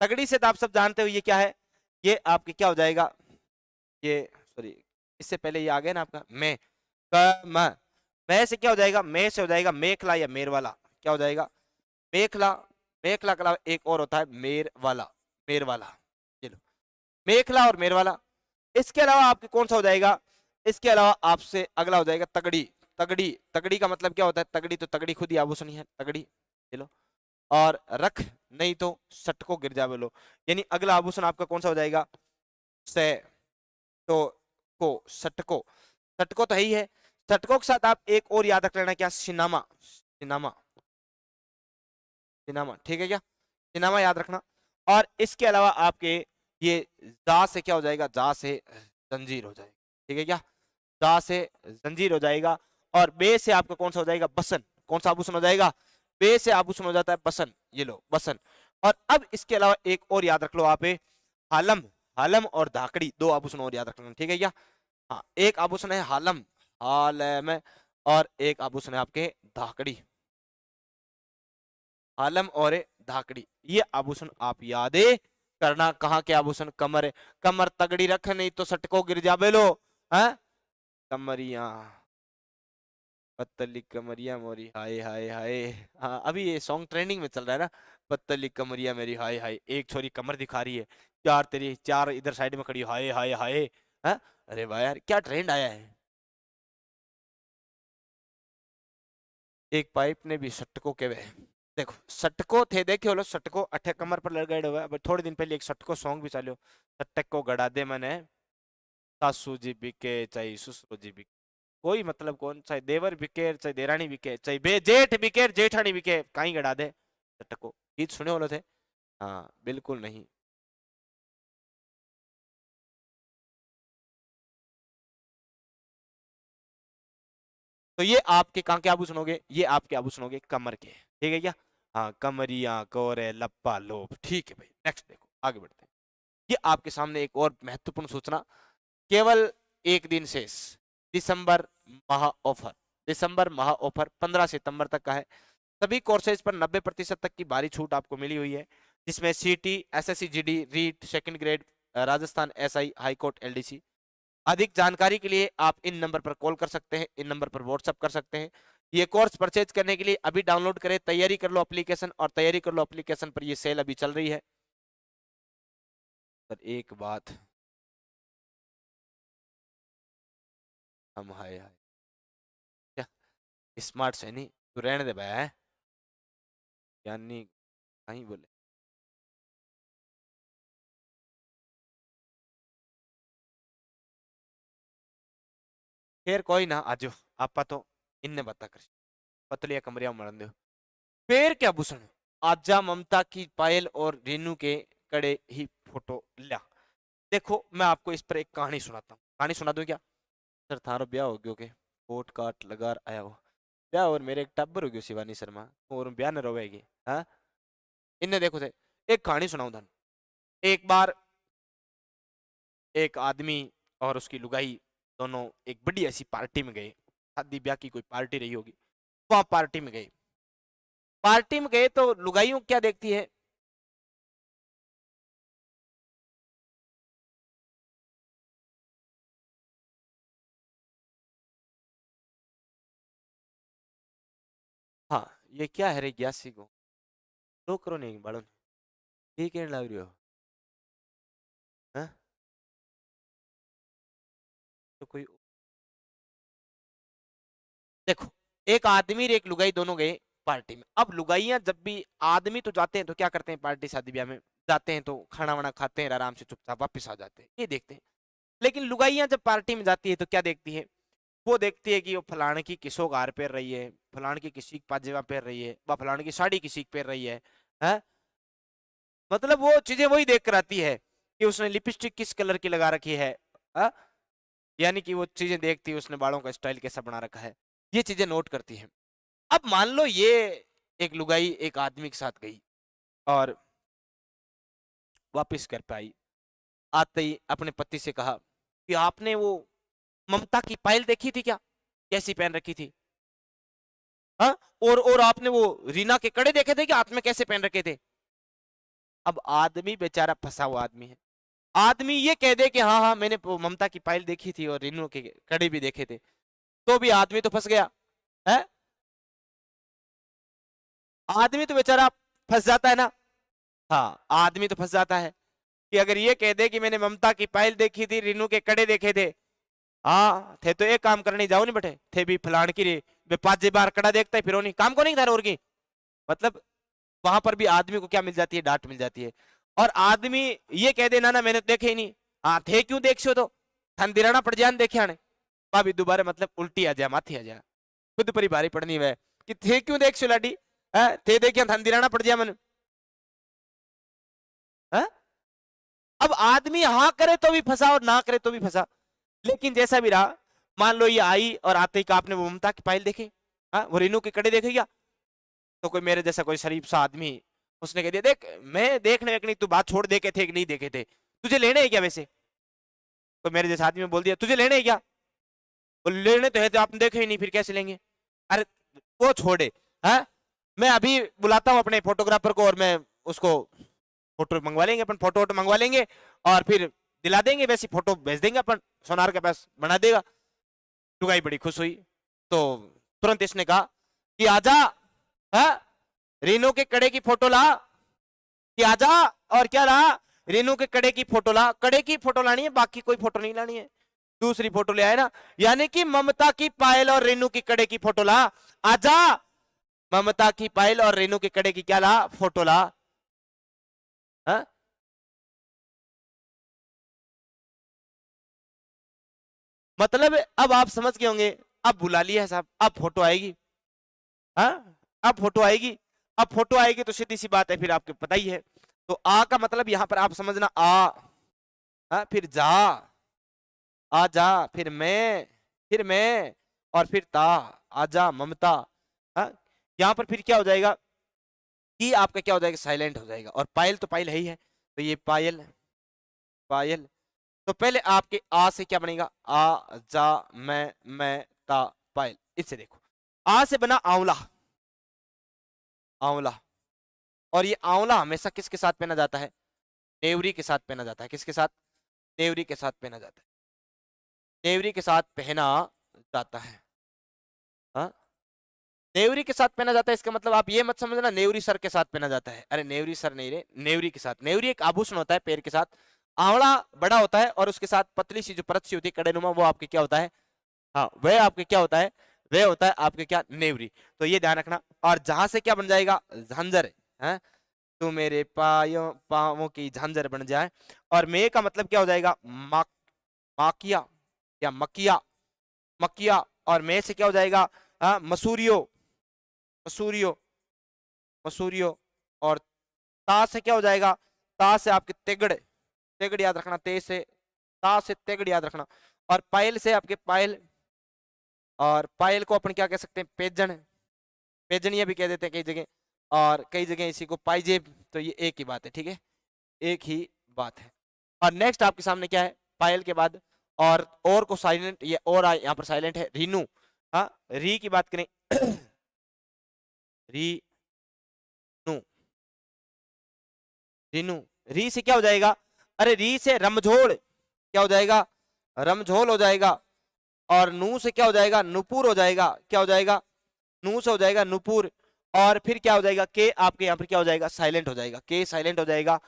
तगड़ी से तो आप सब जानते हो ये क्या है, ये आपके क्या हो जाएगा, ये सॉरी, इससे पहले ये आ गया ना आपका मैं, म, मैं से क्या हो जाएगा, मैं से हो जाएगा मेखला या मेर वाला, क्या हो जाएगा? मेखला, मेखला के अलावा एक और होता है मेर वाला, मेर वाला, ये लो, मेखला और मेर वाला। इसके अलावा आपके कौन सा हो जाएगा? इसके अलावा आपसे अगला हो जाएगा तगड़ी, तगड़ी, तगड़ी का मतलब क्या होता है? तगड़ी तो तगड़ी खुद ही आभूषण ही है, तगड़ी, ये लो। और रख नहीं तो सटको गिर जावे लो, यानी अगला आभूषण आपका कौन सा हो जाएगा? से, तो को, सटको, सटको तो है ही है। सटको के साथ आप एक और याद रख लेना, क्या? सिनामा, सिनामा, सिनेमा, ठीक है क्या, सिनेमा याद रखना। और इसके अलावा आपके ये जा से क्या हो जाएगा, जा से जंजीर हो जाएगा, ठीक है क्या, जा से जंजीर हो जाएगा। और बे से आपका कौन सा हो जाएगा, बसन, कौन सा आभूषण हो जाएगा, बे से आभूषण हो जाता है बसन, ये लो बसन। और अब इसके अलावा एक और याद रख लो आप, हालम, हालम और धाकड़ी, दो आभूषण और याद रखना, ठीक है क्या। हाँ, एक आभूषण है हालम, हालम, और एक आभूषण है आपके धाकड़ी, हालम और धाकड़ी, ये आभूषण आप याद करना। कहाँ के आभूषण, कमर, कमर तगड़ी रख नहीं तो सटको गिर जाबे लो, है कमरिया, पतली कमरिया मोरी हाय हाय हाय। हाँ, अभी ये सॉन्ग ट्रेंडिंग में चल रहा है ना, पतली कमरिया मेरी हाय हाय, एक छोरी कमर दिखा रही है, चार तेरी चार इधर साइड में खड़ी हाय हाय हाय। हाँ, अरे वाह यार क्या ट्रेंड आया है। एक पाइप ने भी सटको के वे, देखो सटको थे, देखे लो सटको अठे कमर पर लड़ गए हुए। अब थोड़े दिन पहले एक सटको सॉन्ग भी चलो, सटको गड़ा दे मैंने, सासू जी बिके चाहे ससुर जी बिके, कोई मतलब कौन, चाहे देवर बिके चाहे देरानी बिके चाहे बे जेठ बिके जेठानी बिके, कहीं गड़ा दे सटको, गीत सुने वाले थे। हाँ बिल्कुल नहीं। तो ये आपके कहाँ के आभूषण हो गए, ये आपके आभूषण हो गए कमर के, ठीक है क्या। हाँ, कमरिया कोरे लप्पा लोभ, ठीक है भाई। नेक्स्ट देखो आगे बढ़ते हैं। ये आपके सामने एक और महत्वपूर्ण सूचना, केवल एक दिन शेष, दिसंबर महा ऑफर, दिसंबर महा ऑफर 15 सितंबर तक का है। सभी कोर्सेज पर 90% तक की भारी छूट आपको मिली हुई है, जिसमें CT, SSC GD, REET, second grade, Rajasthan SI, high court LDC. अधिक जानकारी के लिए आप इन नंबर पर कॉल कर सकते हैं, इन नंबर पर व्हाट्सअप कर सकते हैं। ये कोर्स परचेज करने के लिए अभी डाउनलोड करें, तैयारी कर लो एप्लीकेशन, और तैयारी कर लो एप्लीकेशन पर, ये सेल अभी चल रही है। पर एक बात, हम हाय हाय क्या स्मार्ट से नहीं, तू रहने दे भाई, है यानी कहीं बोले। खैर कोई ना, आजो आपा तो इनने बता कर, पतलिया कमरिया मरन दो। फिर क्या भूषण, आजा ममता की पायल और रेनू के कड़े ही फोटो ला। देखो मैं आपको इस पर एक कहानी सुनाता हूँ, कहानी सुना दूं क्या। सर थारो ब्याह हो गयो के, कोट काट लगा आया हो, ब्याह और मेरे एक टब्बर हो गयो शिवानी शर्मा, और ब्याह न रोवेगी। हाँ, इन्हें देखो थे, एक कहानी सुनाऊं धन। एक बार एक आदमी और उसकी लुगाई दोनों एक बड़ी ऐसी पार्टी में गए, शादी ब्याह की कोई पार्टी रही होगी, वहां पार्टी में गए। पार्टी में गए तो लुगाइयों क्या देखती है, हाँ ये क्या है रे ग्यासी को, रो करो नहीं बाड़ो, ये कहने लग रही हो, हाँ? तो कोई, देखो एक आदमी और एक लुगाई दोनों गए पार्टी में। अब लुगाइयां जब भी, आदमी तो जाते हैं तो क्या करते हैं, पार्टी शादी ब्याह में जाते हैं तो खाना वाना खाते हैं, आराम से चुपचाप वापस आ जाते हैं, ये देखते हैं। लेकिन लुगाइयां जब पार्टी में जाती है तो क्या देखती है, वो देखती है कि वो फलाने की किसो गार पहन रही है, फलाने की किसी पाजेवा पहन रही है, वह फलाने की साड़ी किसी की पहन रही है? मतलब वो चीजें वही देख कर आती है कि उसने लिपस्टिक किस कलर की लगा रखी है, हा? यानी कि वो चीजें देखती है उसने बालों का स्टाइल कैसा बना रखा है, ये चीजें नोट करती है। अब मान लो ये एक लुगाई एक आदमी के साथ गई और वापस घर पे आई, आते ही अपने पति से कहा कि आपने वो ममता की पायल देखी थी क्या, कैसी पहन रखी थी, हाँ, और आपने वो रीना के कड़े देखे थे कि हाथ में कैसे पहन रखे थे। अब आदमी बेचारा फंसा हुआ आदमी है, आदमी ये कह दे कि हाँ हाँ मैंने वो ममता की पायल देखी थी और रीनू के कड़े भी देखे थे, तो भी आदमी तो फंस गया है, आदमी तो बेचारा फंस जाता है ना। हाँ, आदमी तो फंस जाता है कि अगर ये कह दे कि मैंने ममता की पायल देखी थी, रीनू के कड़े देखे थे, हाँ थे तो एक काम करने जाओ नहीं बटे, थे भी फलान की रे, बे 5 बार कड़ा देखता है फिर नहीं काम को नहीं था और की, मतलब वहां पर भी आदमी को क्या मिल जाती है, डांट मिल जाती है। और आदमी ये कह दे ना ना मैंने तो देखे ही नहीं, हाँ थे क्यों देख सो तो थन दिराना पड़ जान देखे आने, भाभी दोबारा मतलब उल्टी आ जा माथी आ जा, खुद पर ही भारी पड़नी वह कि थे क्यों देख सो लाडी, थे देखिए धंधी रहना पड़ जाए मन। है? अब आदमी हाँ करे तो भी फंसा और ना करे तो भी फंसा। लेकिन जैसा भी रहा, मान लो ये आई और आते ही का आपने वो ममता की फाइल देखी, हाँ वो रेनू के कड़े देखे क्या? तो कोई मेरे जैसा कोई शरीफ सा आदमी उसने कह दिया देख मैं देखने वेखने तू बात छोड़, देखे थे कि नहीं देखे थे, तुझे लेने है क्या वैसे? तो मेरे जैसा आदमी ने बोल दिया तुझे लेने है क्या? वो लेने तो है तो आपने देखे ही नहीं फिर कैसे लेंगे? अरे वो छोड़े, हाँ मैं अभी बुलाता हूँ अपने फोटोग्राफर को और मैं उसको फोटो मंगवा लेंगे, अपन फोटो वोटो मंगवा लेंगे और फिर दिला देंगे, वैसी फोटो भेज देंगे अपन, सोनार के पास बना देगा। लुगाई बड़ी खुश हुई, तो तुरंत इसने कहा कि आजा, हाँ रीनू के कड़े की फोटो ला, कि आजा और क्या ला, रेनू के कड़े की फोटो ला, कड़े की फोटो लानी है बाकी कोई फोटो नहीं लानी है। दूसरी फोटो ले आए ना, यानी कि ममता की पायल और रेनू की कड़े की फोटो ला, आजा ममता की पायल और रेनू के कड़े की क्या ला, फोटो ला। हा? मतलब अब आप समझ गए होंगे, अब बुला लिया है साहब, अब फोटो आएगी। हाँ अब फोटो आएगी, अब फोटो आएगी तो सीधी सी बात है फिर आपको पता ही है। तो आ का मतलब यहां पर आप समझना आ, हाँ फिर जा, आजा फिर मैं और फिर ता, आजा ममता। हाँ यहाँ पर फिर क्या हो जाएगा कि आपका क्या हो जाएगा, साइलेंट हो जाएगा। और पायल तो पायल है ही है, तो ये पायल पायल। तो पहले आपके आ से क्या बनेगा, आ जा मैं ता पायल। इससे देखो आ से बना आंवला, आंवला। और ये आंवला हमेशा किसके साथ पहना जाता है, नेवरी के साथ पहना जाता है। किसके साथ, नेवरी के साथ पहना जाता है, नेवरी के साथ पहना जाता है। हाँ नेवरी के साथ पहना जाता है, इसका मतलब आप ये मत समझना नेवरी सर के साथ पहना जाता है, अरे नेवरी सर नहीं रे, नेवरी के साथ। नेवरी एक आभूषण होता है पैर के साथ, आंवला बड़ा होता है और उसके साथ पतली सी जो परत सी होती है कड़ेनुमा, वो आपके क्या होता है, हाँ वह आपके क्या होता है, वह होता है आपके क्या, नेवरी। तो ये ध्यान रखना। और जहां से क्या बन जाएगा, झांझर है, तू मेरे पायों पावों की झांझर बन जाए। और मे का मतलब क्या हो जाएगा, माकिया या मकिया, मकिया। और मे से क्या हो जाएगा, हाँ मसूरियो, मसूरियो, मसूरियो। और ता से क्या हो जाएगा, ता से आपके तेगड़, तेगड़ याद रखना, ते से ता से तेगड़ याद रखना। और पायल से आपके पायल, और पायल को अपन क्या कह सकते हैं, पेजन, पेजनिया भी कह देते हैं कई जगह, और कई जगह इसी को पाइजेब। तो ये एक ही बात है, ठीक है एक ही बात है। और नेक्स्ट आपके सामने क्या है, पायल के बाद और को साइलेंट, ये और यहाँ पर साइलेंट है, रीनू। हाँ री की बात करें री नू, रीनू, री से क्या हो जाएगा, अरे री से रमझोल, क्या हो जाएगा, रमझोल हो जाएगा। और नू से क्या हो जाएगा, नुपुर हो जाएगा, क्या हो जाएगा, नू से हो जाएगा नुपुर। और फिर क्या हो जाएगा, के आपके यहाँ पर क्या हो जाएगा, साइलेंट हो जाएगा, के साइलेंट हो जाएगा।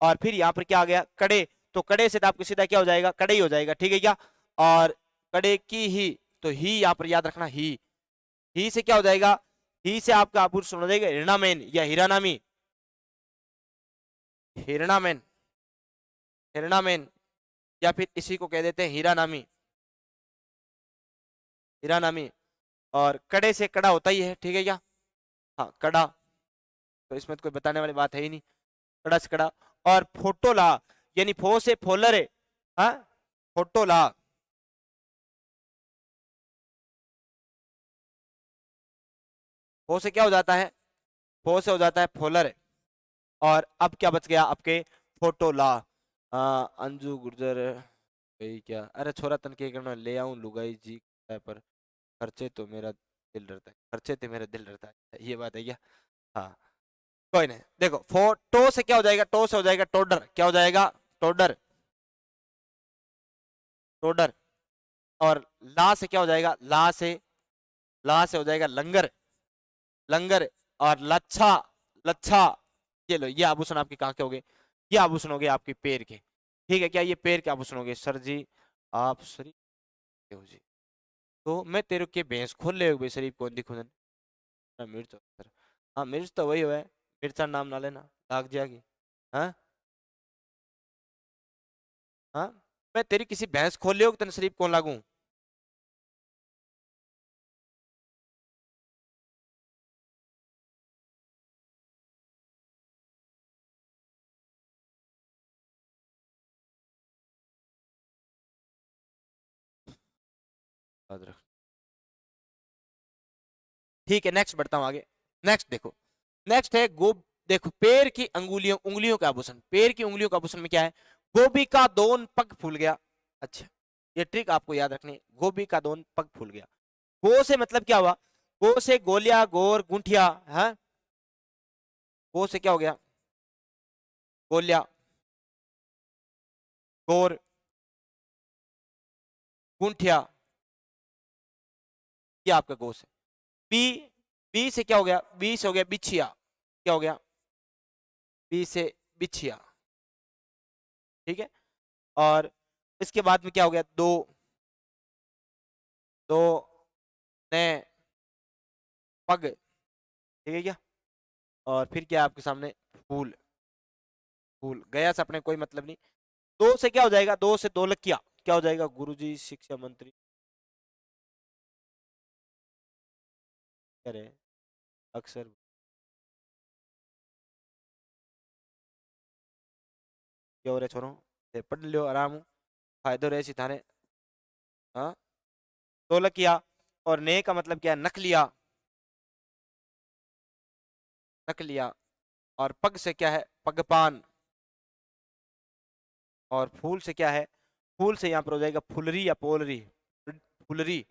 और फिर यहाँ पर क्या आ गया, कड़े, तो कड़े से तो आपको सीधा क्या हो जाएगा, कड़े ही हो जाएगा, ठीक है क्या। और कड़े की ही, तो ही यहाँ पर याद रखना, ही से क्या हो जाएगा, ही से आपका आभूषण हो जाएगा हिरणामेन या हीरानामी, हिरणामेन, हिरणामेन। या फिर इसी को कह देते हैं हीरा नामी, हीरा नामी। और कड़े से कड़ा होता ही है, ठीक है क्या, हाँ कड़ा, तो इसमें तो कोई बताने वाली बात है ही नहीं, कड़ा से कड़ा। और फोटोला, यानी फो से फोलर है, हाँ फोटोला। फो से क्या हो जाता है, फो से हो जाता है फोलर। और अब क्या बच गया आपके, फोटोला। अंजू गुर्जर भाई क्या, अरे छोरा तन के करना ले आऊं लुगाई जी पर, खर्चे तो मेरा दिल डरता है, खर्चे तो मेरा दिल डरता है, ये बात है क्या। हाँ कोई नहीं, देखो फोटो से क्या हो जाएगा, टो से हो जाएगा टोडर, क्या हो जाएगा, टोडर, टोडर। और ला से क्या हो जाएगा, ला से हो जाएगा लंगर, लंगर। और लच्छा, लच्छा। ये लो ये आभूषण आपके कहाँ के हो गए, ये आभूषण हो गए आपके पैर के, ठीक है क्या, ये पैर के आभूषण हो गए। सर जी आप शरीफ हो जी, तो मैं तेरे के भैंस खोल ले भाई, शरीफ कौन दिखो मिर्च सर, हाँ मिर्च तो वही हुआ है, मिर्चा नाम ना लेना लाग जाएगी। हाँ हाँ मैं तेरी किसी भैंस खोल ले तेन शरीफ कौन लागू। याद रख। ठीक है, नेक्स्ट बढ़ता हूं आगे। नेक्स्ट देखो, नेक्स्ट है देखो, पैर की अंगुलियों उंगलियों का आभूषण। पैर की उंगलियों का आभूषण में क्या है? गोभी का दोन पग फूल गया। अच्छा, ये ट्रिक आपको याद रखनी है, गोभी का दोन पग फूल गया। गो से मतलब क्या हुआ? गो से गोलिया, गोर, गुंठिया। हाँ, गो से क्या हो गया? गोलिया, गोर, गुंठिया, ये आपका गो से। बी, बी से क्या हो गया? बी से हो गया बिछिया। क्या हो गया? बी से बिछिया। ठीक है, और इसके बाद में क्या हो गया? दो, दो ने पग। ठीक है क्या? और फिर क्या है आपके सामने? फूल, फूल गया से अपने कोई मतलब नहीं। दो से क्या हो जाएगा? दो से दो लकिया। क्या हो जाएगा? गुरुजी, शिक्षा मंत्री, करे अक्सर। क्या हो रहा है छोरो? ते पढ़ लियो आराम, फायदो रहे सितारे। हाँ, दो लकिया। और ने का मतलब क्या है? नख लिया, नख लिया। और पग से क्या है? पगपान। और फूल से क्या है? फूल से यहाँ पर हो जाएगा फुलरी या पोलरी। फुलरी,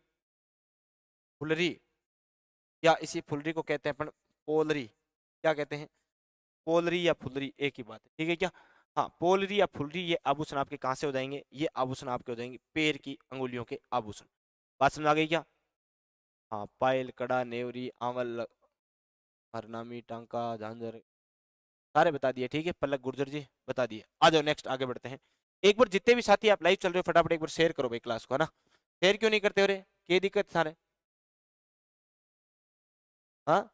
फुलरी, या इसी फुलरी को कहते हैं अपन पोलरी। क्या कहते हैं? पोलरी या फुलरी एक ही बात है, ठीक है क्या? हाँ, पोलरी या फुलरी ये आभूषण आपके कहाँ से हो जाएंगे? ये आभूषण आपके हो जाएंगे पैर की अंगुलियों के आभूषण। बात समझ आ गई क्या? हाँ, पायल, कड़ा, नेवरी, आंवल, हरनामी, टांका, झांझर, सारे बता दिए। ठीक है, पलक गुर्जर जी बता दिए। आ जाओ नेक्स्ट, आगे बढ़ते हैं। एक बार जितने भी साथी आप लाइव चल रहे हो, फटाफट एक बार शेयर करो भाई क्लास को, है ना? शेयर क्यों नहीं करते हो रे? क्या दिक्कत सारे? हाँ,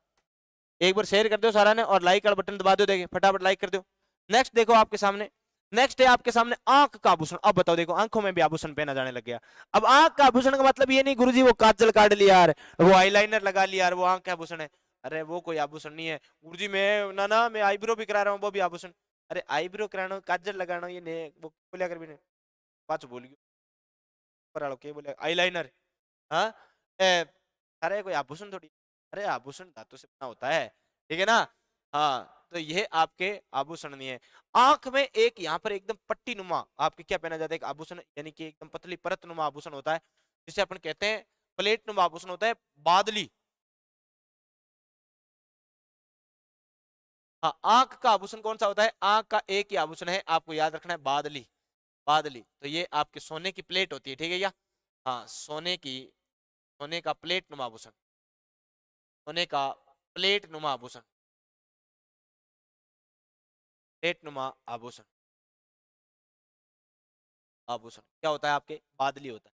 एक बार शेयर कर दो सारा ने, और लाइक वाला बटन दबा दो, देखिए फटाफट लाइक कर दो। नेक्स्ट देखो आपके सामने, नेक्स्ट है आपके सामने आंख का आभूषण। अब बताओ, देखो आंखों में भी आभूषण पहना जाने लग गया। अब आंख का आभूषण का मतलब ये नहीं गुरुजी वो काजल काट लिया यार, वो आईलाइनर लगा लिया यार, वो आंख का आभूषण है। अरे वो कोई आभूषण नहीं है गुरुजी। मैं ना ना मैं आईब्रो भी करा रहा हूँ, वो भी आभूषण। अरे आईब्रो कराना, काजल लगाना, ये ने वो बोलिया कर भी नहीं। पाँच बोल गयो पर आलो के बोले आईलाइनर। हाँ, अरे कोई आभूषण थोड़ी। अरे आभूषण धातु से बना होता है, ठीक है ना? हाँ, तो ये आपके आभूषण नहीं है। आंख में एक यहाँ पर एकदम पट्टी नुमा आपके क्या पहना जाता है? एक आभूषण, यानी कि एकदम पतली परत नुमा आभूषण होता है, जिसे अपन कहते हैं प्लेट नुमा आभूषण होता है, बादली। हाँ, आंख का आभूषण कौन सा होता है? आंख का एक ही आभूषण है, आपको याद रखना है, बादली। बादली तो ये आपके सोने की प्लेट होती है, ठीक है क्या? हाँ, सोने की, सोने का प्लेट नुमा आभूषण, सोने का प्लेट नुमा आभूषण, प्लेट नुमा आभूषण। आभूषण क्या होता है आपके? बादली होता है।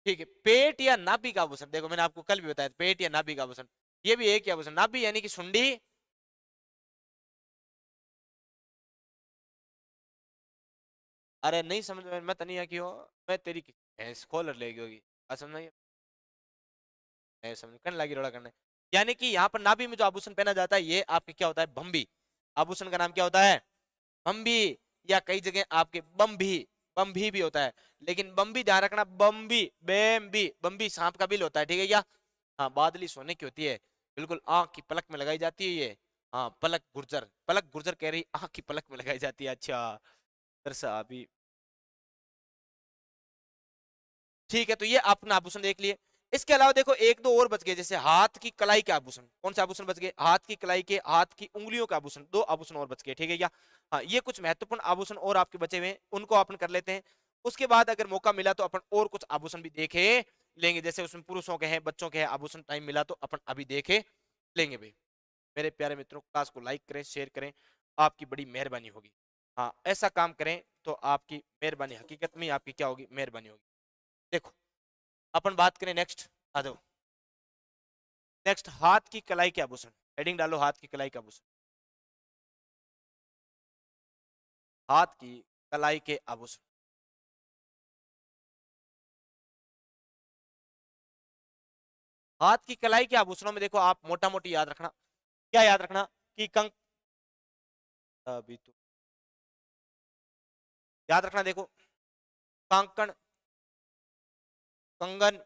ठीक है, पेट या नाभि का आभूषण, देखो मैंने आपको कल भी बताया था, पेट या नाभि का आभूषण, ये भी एक ही आभूषण। नाभि यानी कि सुंडी। अरे नहीं समझ में मत नहीं आ क्यों? मैं तेरी भैंस कॉलर लेगी होगी, असमझ नहीं? मैं समझ करने लगी रोड़ा करने। यानी कि यहाँ पर नाभि में जो आभूषण पहना जाता है, ये आपके क्या होता है? भंबी। आभूषण का नाम क्या होता है? बम्बी, या कई जगह आपके बम्भी, बम्भी भी होता है। लेकिन बम्बी ध्यान रखना, बम्बी बेम्बी, बम्बी सांप का बिल होता है, ठीक है क्या? हाँ, बादली सोने की होती है, बिल्कुल आंख की पलक में लगाई जाती है ये। हाँ, पलक गुर्जर, पलक गुर्जर कह रही, आंख की पलक में लगाई जाती है। अच्छा तरसा अभी। ठीक है, तो ये अपना आभूषण देख लिए। इसके अलावा देखो एक दो और बच गए, जैसे हाथ की कलाई के आभूषण। कौन से आभूषण बच गए? हाथ की कलाई के, हाथ की उंगलियों के आभूषण, दो आभूषण और बच गए, ठीक है क्या? हाँ, ये कुछ महत्वपूर्ण आभूषण और आपके बचे हुए हैं, उनको अपन कर लेते हैं। उसके बाद अगर मौका मिला तो अपन और कुछ आभूषण भी देखे लेंगे, जैसे उसमें पुरुषों के हैं, बच्चों के हैं आभूषण, टाइम मिला तो अपन अभी देखे लेंगे भाई। मेरे प्यारे मित्रों, क्लास को लाइक करें, शेयर करें, आपकी बड़ी मेहरबानी होगी। हाँ, ऐसा काम करें तो आपकी मेहरबानी, हकीकत में आपकी क्या होगी? मेहरबानी होगी। देखो, अपन बात करें नेक्स्ट, आ जाओ। नेक्स्ट, हाथ की कलाई के आभूषण। हेडिंग डालो, हाथ की कलाई के आभूषण। हाथ की कलाई के आभूषण। हाथ की कलाई के आभूषणों में देखो आप मोटा मोटी याद रखना, क्या याद रखना कि अभी तो याद रखना, देखो कांकण, कंगन,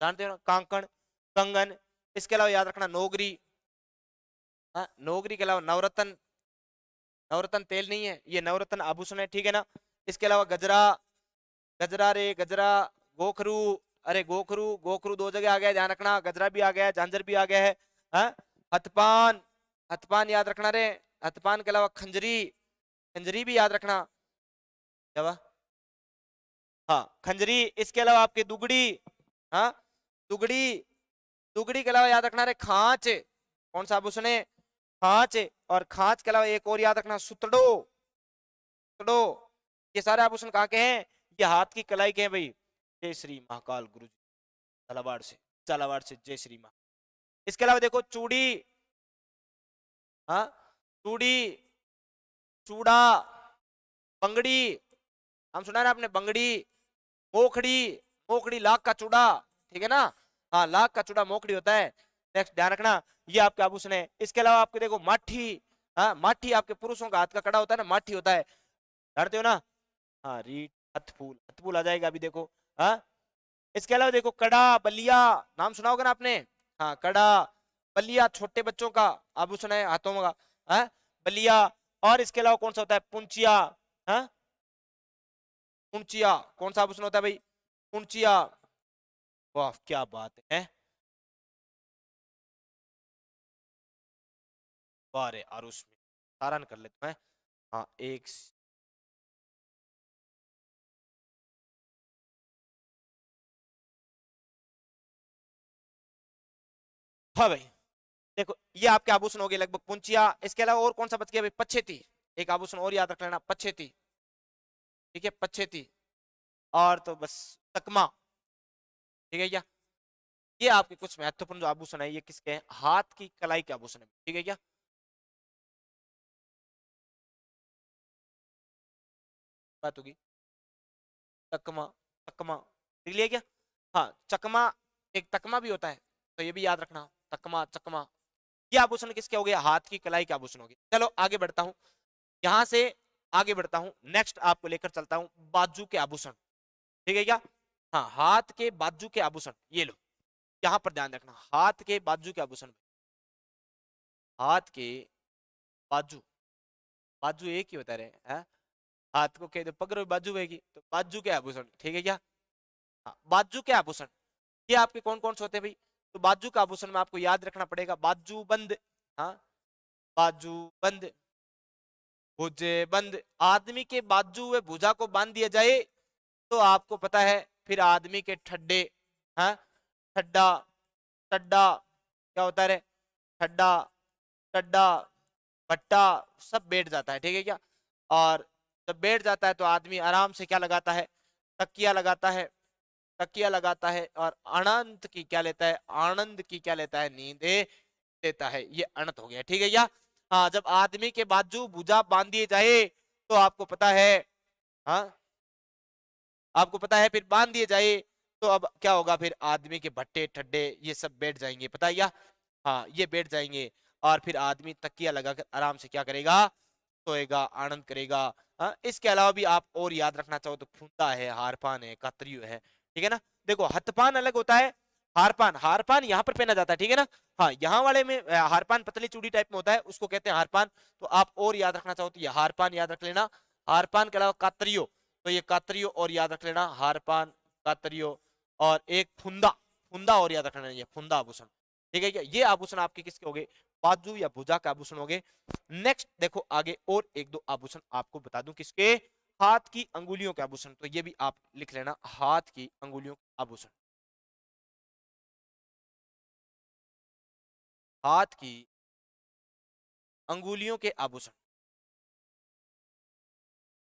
जानते हो ना, कांकण, कंगन। इसके अलावा याद रखना नौगरी, हाँ नौगरी के अलावा नवरत्न, नवरत्न तेल नहीं है, ये नवरत्न आभूषण है, ठीक है ना। इसके अलावा गजरा, गजरा रे गजरा, गोखरू, अरे गोखरू, गोखरू दो जगह आ गया, ध्यान रखना, गजरा भी आ गया है, झांझर भी आ गया है। हाँ हथपान, हथपान याद रखना रे। हथपान के अलावा खंजरी, खंजरी भी याद रखना। क्या हुआ? हाँ खंजरी। इसके अलावा आपके दुगड़ी, हाँ दुगड़ी, दुगड़ी के अलावा याद रखना रे खांच, कौन सा आभूषण है? खांच। और खांच के अलावा एक और याद रखना सुतड़ो, सुतड़ो। ये सारे आभूषण कहाँ के हैं? ये हाथ की कलाई के हैं भाई। जय श्री महाकाल गुरु जी, झालावाड़ से, झालावाड़ से जय श्री माँ। इसके अलावा देखो चूड़ी, हाँ चूड़ी, चूड़ा, बंगड़ी, हम सुना ना आपने, बंगड़ी, मोखड़ी, मोखड़ी लाख का चूड़ा, ठीक है ना। हाँ लाख का चूड़ा मोखड़ी होता है। नेक्स्ट ध्यान रखना, ये आपके आभूषण है। इसके अलावा आपके देखो माठी, हाँ माठी आपके पुरुषों का हाथ का कड़ा होता है ना, माठी होता है, जानते हो ना। हाँ रीठ, हथफूल, हथफूल आ जाएगा अभी देखो। हाँ इसके अलावा देखो कड़ा, बलिया, नाम सुना होगा ना आपने। हाँ कड़ा, बलिया छोटे बच्चों का आभूषण है हाथों का, हाँ बलिया। और इसके अलावा कौन सा होता है? पुंचिया, हाँ पुंचिया कौन सा आभूषण होता है भाई? पुंचिया। वाह क्या बात है, वाह रे आरुष में सारण कर लेते हैं। हाँ एक हाँ भाई देखो ये आपके आभूषण हो गए लगभग पुंचिया। इसके अलावा और कौन सा बच गया भाई? पछेती, एक आभूषण और याद रख लेना, पछेती, ठीक है पछेती। और तो बस तकमा, ठीक है क्या। ये आपके कुछ महत्वपूर्ण जो आभूषण है ये किसके हैं? हाथ की कलाई के आभूषण है, ठीक है क्या। बात होगी तकमा, तकमा देख लिया क्या। हाँ चकमा, एक तकमा भी होता है, तो ये भी याद रखना, तकमा चकमा। ये आभूषण किसके हो गए? हाथ की कलाई के आभूषण हो गए। चलो आगे बढ़ता हूँ, यहां से आगे बढ़ता हूँ, नेक्स्ट आपको लेकर चलता हूँ बाजू के आभूषण, ठीक है क्या। हाँ हाथ के बाजू के आभूषण, ये लो, यहाँ पर ध्यान रखना, हाथ के बाजू के आभूषण, हाथ के बाजू, बाजू एक ही होता रहे है, हाथ को कह दो पकड़ो बाजू होगी तो बाजू के आभूषण, ठीक है क्या। हाँ बाजू के आभूषण, ये आपके कौन कौन से होते हैं भाई? तो बाजू का आभूषण में आपको याद रखना पड़ेगा बाजू बंद, हाँ बाजू बंद, भुजे बंद। आदमी के बाजू व भुजा को बांध दिया जाए तो आपको पता है फिर आदमी के ठड्डे, हाँ ठड्डा, टड्डा, क्या होता है? ठड्डा, टड्डा, भट्टा, सब बैठ जाता है, ठीक है क्या। और जब बैठ जाता है तो आदमी आराम से क्या लगाता है? तकिया लगाता है, तकिया लगाता है और अनंत की क्या लेता है? आनंद की क्या लेता है? नींदे लेता है। ये अनंत हो गया, ठीक है क्या। हाँ जब आदमी के बाजू भुजा बांध दिए जाए तो आपको पता है, हाँ आपको पता है फिर बांध दिए जाए तो अब क्या होगा? फिर आदमी के भट्टे ठड्डे ये सब बैठ जाएंगे, पता है क्या। हाँ ये बैठ जाएंगे और फिर आदमी तकिया लगाकर आराम से क्या करेगा? सोएगा, आनंद करेगा। हाँ इसके अलावा भी आप और याद रखना चाहो तो फुंदा है, हारपान है, कातरियो है, ठीक है ना। देखो हथपान अलग होता है, हारपान, हारपान यहाँ पर पहना जाता है, ठीक है ना। हाँ यहाँ वाले में हारपान पतली चूड़ी टाइप में होता है, उसको कहते हैं हारपान। तो आप और याद रखना चाहो तो ये हारपान याद रख लेना। हारपान के अलावा कातरियो, तो ये कातरियो और याद रख लेना, हारपान, कातरियो। और एक फुंदा, फुंदा और याद रख लेना, ये फुंदा आभूषण, ठीक है क्या। ये आभूषण आपके किसके हो गए? बाजू या भुजा के आभूषण हो गए। नेक्स्ट देखो आगे और एक दो आभूषण आपको बता दूं किसके? हाथ की अंगुलियों के आभूषण, तो ये भी आप लिख लेना, हाथ की अंगुलियों के आभूषण, हाथ की अंगुलियों के आभूषण,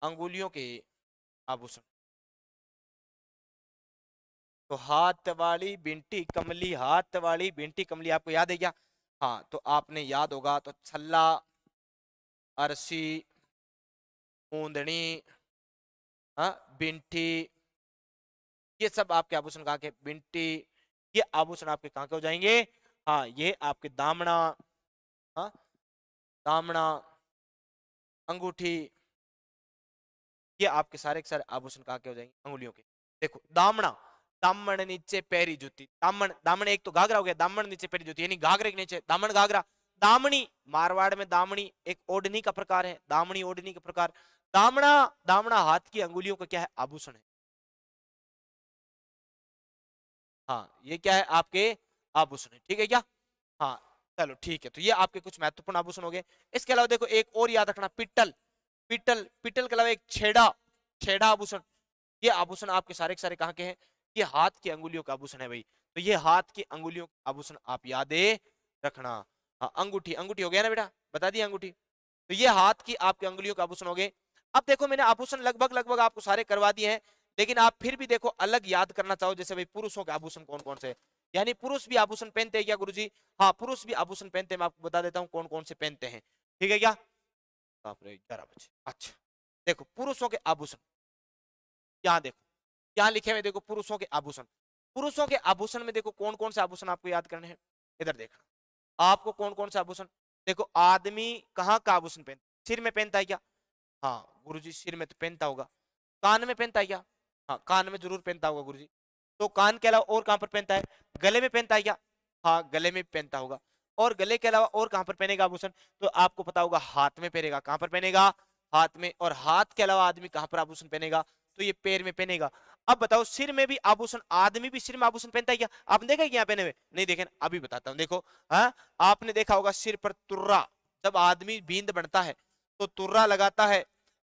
अंगुलियों के आभूषण। तो हाथ वाली बिंटी कमली, हाथ वाली बिंटी कमली आपको याद है क्या? हाँ तो आपने याद होगा तो छल्ला, अरसी, ऊंदनी, हाँ बिंटी, ये सब आपके आभूषण कहा के बिंटी, ये आभूषण आपके कहाँ के हो जाएंगे? हाँ, ये आपके दामना, हाँ दामना, अंगूठी, ये आपके सारे के सारे आभूषण कहाँ के हो जाएंगे? अंगुलियों के। देखो दामना, दामन नीचे पैरी जूती, दामन, दामन एक तो घाघरा हो गया, दामन नीचे पैरी जूती यानी घाघरे के नीचे दामन घाघरा। दामनी, मारवाड़ में दामनी एक ओढ़नी का प्रकार है, दामनी ओढ़नी का प्रकार। दामना, दामना हाथ की अंगुलियों का क्या है? आभूषण है। हाँ, ये क्या है? आपके आभूषण है, ठीक है क्या? हाँ, चलो ठीक है, तो ये आपके कुछ महत्वपूर्ण आभूषण हो गए। इसके अलावा देखो एक और याद रखना, पिट्टल, पिट्टल, पिट्टल के अलावा एक छेड़ा, छेड़ा आभूषण। ये आभूषण आपके सारे के सारे कहाँ के हैं? ये हाथ की अंगुलियों का आभूषण है भाई। तो ये हाथ की अंगुलियों का आभूषण आप याद रखना। हाँ, अंगूठी, अंगूठी हो गया ना बेटा, बता दिया अंगूठी। तो ये हाथ की आपके अंगुलियों का आभूषण हो गए। अब देखो मैंने आभूषण लगभग लगभग आपको सारे करवा दिए हैं, लेकिन आप फिर भी देखो अलग याद करना चाहो, जैसे भाई पुरुषों के आभूषण कौन कौन से, यानी पुरुष भी आभूषण पहनते हैं क्या गुरुजी? हाँ, पुरुष भी आभूषण पहनते हैं, मैं आपको बता देता हूँ कौन कौन से पहनते हैं, ठीक है क्या? बाप रे 11 बजे, अच्छा देखो पुरुषों के आभूषण, यहाँ देखो क्या लिखे हुए, देखो पुरुषों के आभूषण। पुरुषों के आभूषण में देखो कौन कौन से आभूषण आपको याद करने हैं, इधर देखना आपको कौन कौन से आभूषण। देखो आदमी कहाँ का आभूषण पहनता? सिर में पहनता है क्या? हाँ गुरुजी सिर में तो पहनता होगा। कान में पहनता है क्या? हाँ कान में जरूर पहनता होगा गुरुजी। तो कान के अलावा और कहां पर पहनता है? गले में पहनता है क्या? हाँ गले में पहनता होगा। और गले के अलावा और कहां पर पहनेगा आभूषण? तो आपको पता होगा हाथ में पहनेगा। कहां पर पहनेगा? हाथ में। और हाथ के अलावा आदमी कहां पर आभूषण पहनेगा? तो ये पैर में पहनेगा। अब बताओ सिर में भी आभूषण, आदमी भी सिर में आभूषण पहनता है क्या? आपने देखा है क्या पहने हुए? नहीं देखे ना? अभी बताता हूँ देखो। हाँ आपने देखा होगा सिर पर तुर्रा, जब आदमी बींद बनता है तो तुर्रा लगाता है,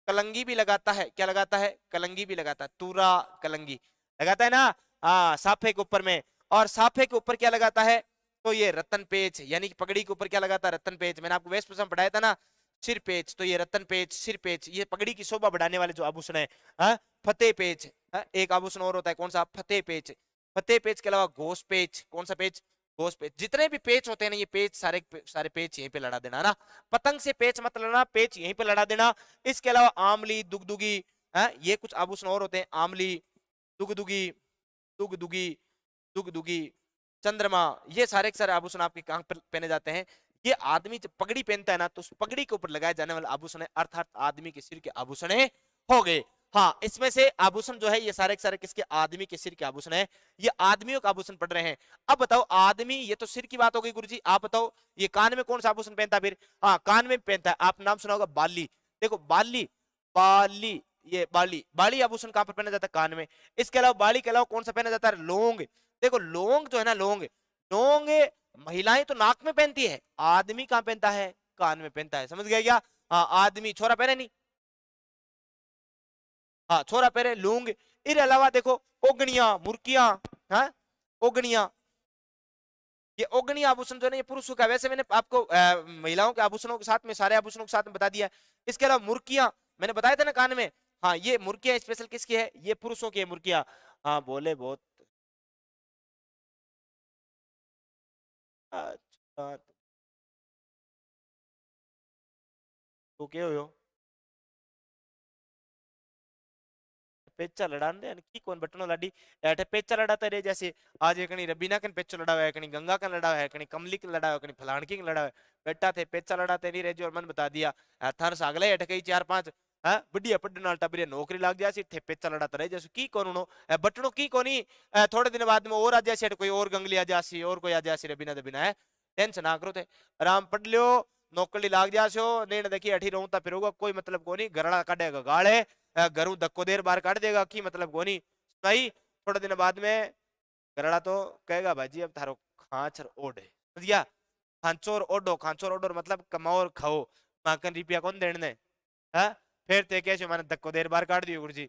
कलंगी भी लगाता है। क्या लगाता है? कलंगी भी लगाता है, तुर्रा कलंगी लगाता है ना? हाँ साफे के ऊपर में। और साफे के ऊपर क्या लगाता है? तो ये रतन पेच, यानी कि पगड़ी के ऊपर क्या लगाता है? रतन पेच। मैंने आपको वेशभूषा में पढ़ाया था ना, सिर पेच। तो ये रतन पेच, सिर पेच, ये पगड़ी की शोभा बढ़ाने वाले जो आभूषण है। हाँ फतेह पेच, हाँ एक आभूषण और होता है, कौन सा? फतेह पेच। फतेह पेच के अलावा घोष पेच, कौन सा पेच? घोष पेच। जितने भी पेच होते हैं ना, ये पेच सारे सारे पेच यहीं पे लड़ा देना ना, पतंग से पेच मत लड़ना, पेच यहीं पे लड़ा देना। इसके अलावा आमली, दुगदुगी, हाँ ये कुछ आभूषण और होते हैं, आमली, दुगदुगी, दुगदुगी, दुगदुगी, चंद्रमा, ये सारे के सारे आभूषण आपके कान पर पहने जाते हैं। ये आदमी जब पगड़ी पहनता है ना, तो उस पगड़ी के ऊपर लगाए जाने वाले आभूषण है, अर्थात आदमी के सिर के आभूषण हो गए। हाँ इसमें से आभूषण जो है ये सारे के सारे किसके? आदमी के सिर के आभूषण है। ये आदमियों का आभूषण पढ़ रहे हैं। अब बताओ आदमी, ये तो सिर की बात हो गई गुरुजी, आप बताओ ये कान में कौन सा आभूषण पहनता है फिर? हाँ कान में पहनता है, आप नाम सुना होगा बाली। देखो बाली, बाली, ये बाली, बाली आभूषण कहां पर पहना जाता है? कान में। इसके अलावा बाली के अलावा कौन सा पहना जाता है? लौंग। देखो लौंग जो है ना, लौंग, लौंग महिलाएं तो नाक में पहनती है, आदमी कहां पहनता है? कान में पहनता है, समझ गया क्या? हाँ आदमी, छोरा पहने नहीं, हाँ छोरा पहने लौंग। इसके अलावा देखो ओगनिया, मुर्कियां, हाँ ओगनिया, ये ओगनी आभूषण जो है ये पुरुषों का। वैसे मैंने आपको महिलाओं के आभूषणों के साथ में, सारे आभूषणों के साथ में बता दिया। इसके अलावा मुर्कियां, मैंने बताया था ना कान में। हाँ ये मुर्कियां स्पेशल किसकी है? ये पुरुषों की है मुर्कियां। हाँ बोले बहुत अच्छा, तो क्या हो? पेचा लड़ान दे की कौन बटनो लाडी एटे पेचा लड़ाता रे, जैसे आज एकनी रबीना कन पेचो लड़ा है, कनी गंगा कन लड़ा है, कनी कमली कन लड़ा है, कनी फलाणकी कन लड़ा है। बेटा थे पेचा लड़ाते नहीं रहे जो, और मन बता दिया थार सागले एट कई 4-5 हाँ बढ़िया पढ़ने नाल टबरिया नौकरी लाग जासी, थे पेचा लड़ाता रहे जैसे की कौन उनो बटनो की कोनी। थोड़े दिन बाद में और आ जासी, कोई और गंगली आ जासी, और कोई आ जासी, रबीना दबीना है। टेंशन ना करो थे, आराम पढ़ लियो, नौकरी लाग जासो। नहीं ना देखिए अठी रहूं फिरोगा, कोई मतलब को नहीं, गरड़ा काटेगा गाड़े, घरू धक्को देर बार काट देगा की मतलब को नहीं भाई। थोड़े दिन बाद में गरड़ा तो कहेगा भाजी अब थारो खांचर ओढ़े, समझ गया? खांचोर ओढ़ो, खांचोर ओढ़ो मतलब कमाओ और खाओ, माकन रुपया कौन देने है? फिर ते कैसे मैंने धक्को देर बार काट दियो गुरुजी,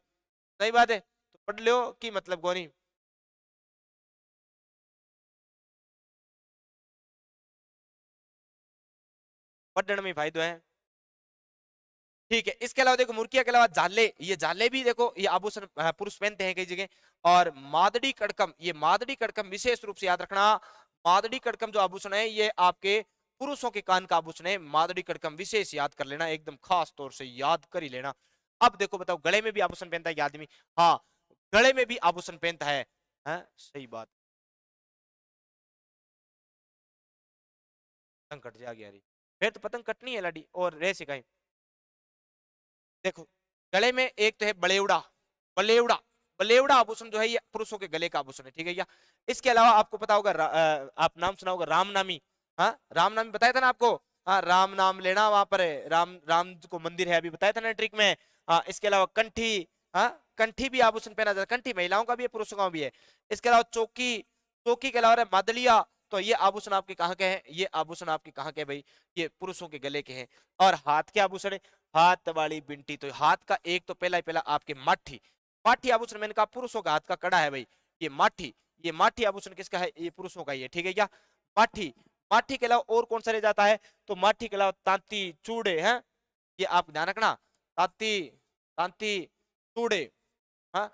सही बात है। तो पढ़ लो की मतलब को नहीं। पढ़ने में फायदा है, ठीक है। इसके अलावा देखो मुर्किया के अलावा जाले, ये जाले भी देखो ये आभूषण पुरुष पहनते हैं कई जगह। और मादड़ी कड़कम, ये मादड़ी कड़कम विशेष रूप से याद रखना, मादड़ी कड़कम जो आभूषण है ये आपके पुरुषों के कान का आभूषण है। मादड़ी कड़कम विशेष याद कर लेना, एकदम खास तौर से याद कर ही लेना। अब देखो बताओ गले में भी आभूषण पहनता है ये आदमी? हाँ गले में भी आभूषण पहनता है, सही बात। पतंग कट जाएगी यार, फिर तो पतंग कटनी है लाडी और रे सिखाई। देखो गले में एक तो है बलेवड़ा, बलेवड़ा, बलेवड़ा आभूषण जो है ये पुरुषों के गले का आभूषण है, ठीक है क्या। इसके अलावा आपको पता होगा आप नाम सुना होगा रामनामी। हाँ रामनामी बताया था ना आपको। हाँ राम नाम लेना वहां पर है, राम राम को मंदिर है अभी बताया था ना ट्रिक में। हाँ इसके अलावा कंठी, हाँ कंठी भी आभूषण पहना जाता है, कंठी महिलाओं का भी है पुरुषों का भी है। इसके अलावा चौकी, चौकी के अलावा मादलिया, तो ये आभूषण आपके कहाँ के हैं, ये आभूषण आपके कहाँ के भाई, ये पुरुषों के गले के हैं। और हाथ के आभूषण है, हाथ वाली बिंटी, तो हाथ का एक तो पहला ही पहला आपके माठी, माठी आभूषण मैंने कहा पुरुषों का हाथ का कड़ा है भाई, ये माठी, ये माठी आभूषण किसका है, ये पुरुषों का ही है, ठीक है क्या। माठी, माठी के अलावा और कौन सा रह जाता है, तो माठी के अलावा तांती चूड़े हैं, ये आप ध्यान रखना, तांती, तांती चूड़े, हाँ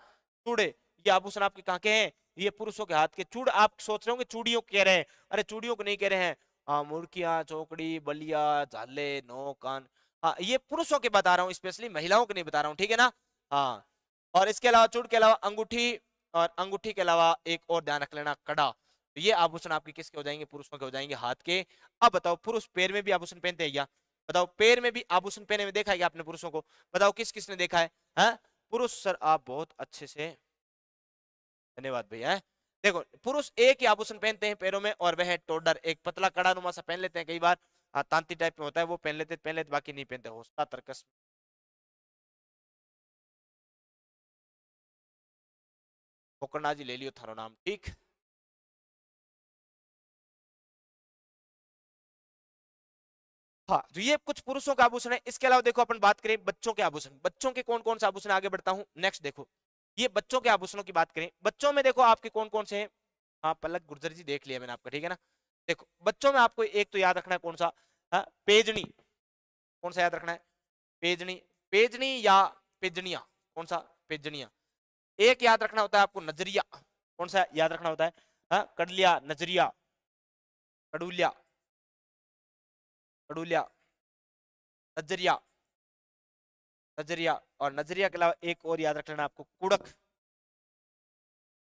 चूड़े, ये आभूषण आपके कहाँ के हैं, ये पुरुषों के हाथ के। चूड़ आप सोच रहे होंगे चूड़ियों कह रहे हैं, अरे चूड़ियों को नहीं कह रहे हैं, हाँ मुर्कियां चौकड़ी बलिया झाले नौ कान, हाँ ये पुरुषों के बता रहा हूँ, स्पेशली महिलाओं के नहीं बता रहा हूँ, ठीक है ना। हाँ और इसके अलावा चूड़ के अलावा अंगूठी, और अंगूठी के अलावा एक और ध्यान रख लेना कड़ा, तो ये आभूषण आपके किसके हो जाएंगे, पुरुषों के हो जाएंगे हाथ के। अब बताओ पुरुष पैर में भी आभूषण पहनते हैं क्या, बताओ पैर में भी आभूषण पहने में देखा है क्या आपने पुरुषों को, बताओ किस किसने देखा है, हाँ? पुरुष सर आप बहुत अच्छे से, धन्यवाद भैया है। देखो पुरुष एक ही आभूषण पहनते हैं पैरों में और वह है टोडर, एक पतला कड़ा नुमा सा पहन लेते हैं कई बार, तांती टाइप में होता है वो पहन लेते बाकी नहीं पहनते, होता तर्कस। पोकरना जी ले लियो थारो नाम, ठीक। हाँ तो ये कुछ पुरुषों का आभूषण है। इसके अलावा देखो अपन बात करें बच्चों के आभूषण, बच्चों के कौन कौन से आभूषण, आगे बढ़ता हूँ नेक्स्ट। देखो ये बच्चों के आभूषणों की बात करें, बच्चों में देखो आपके कौन कौन से हैं। हाँ पलक गुर्जर जी देख लिया मैंने आपका, ठीक है ना। देखो बच्चों में आपको एक तो याद रखना है कौन सा, हाँ पेजनी, कौन सा याद रखना है, पेजनी, पेजनी या पेजनिया, कौन सा, पेजनिया। एक याद रखना होता है आपको नजरिया, कौन सा याद रखना होता है, हाँ कड़लिया नजरिया, कड़ूलिया, कड़ूलिया, नजरिया, नजरिया। और नजरिया के अलावा एक और याद रख लेना आपको कुड़क,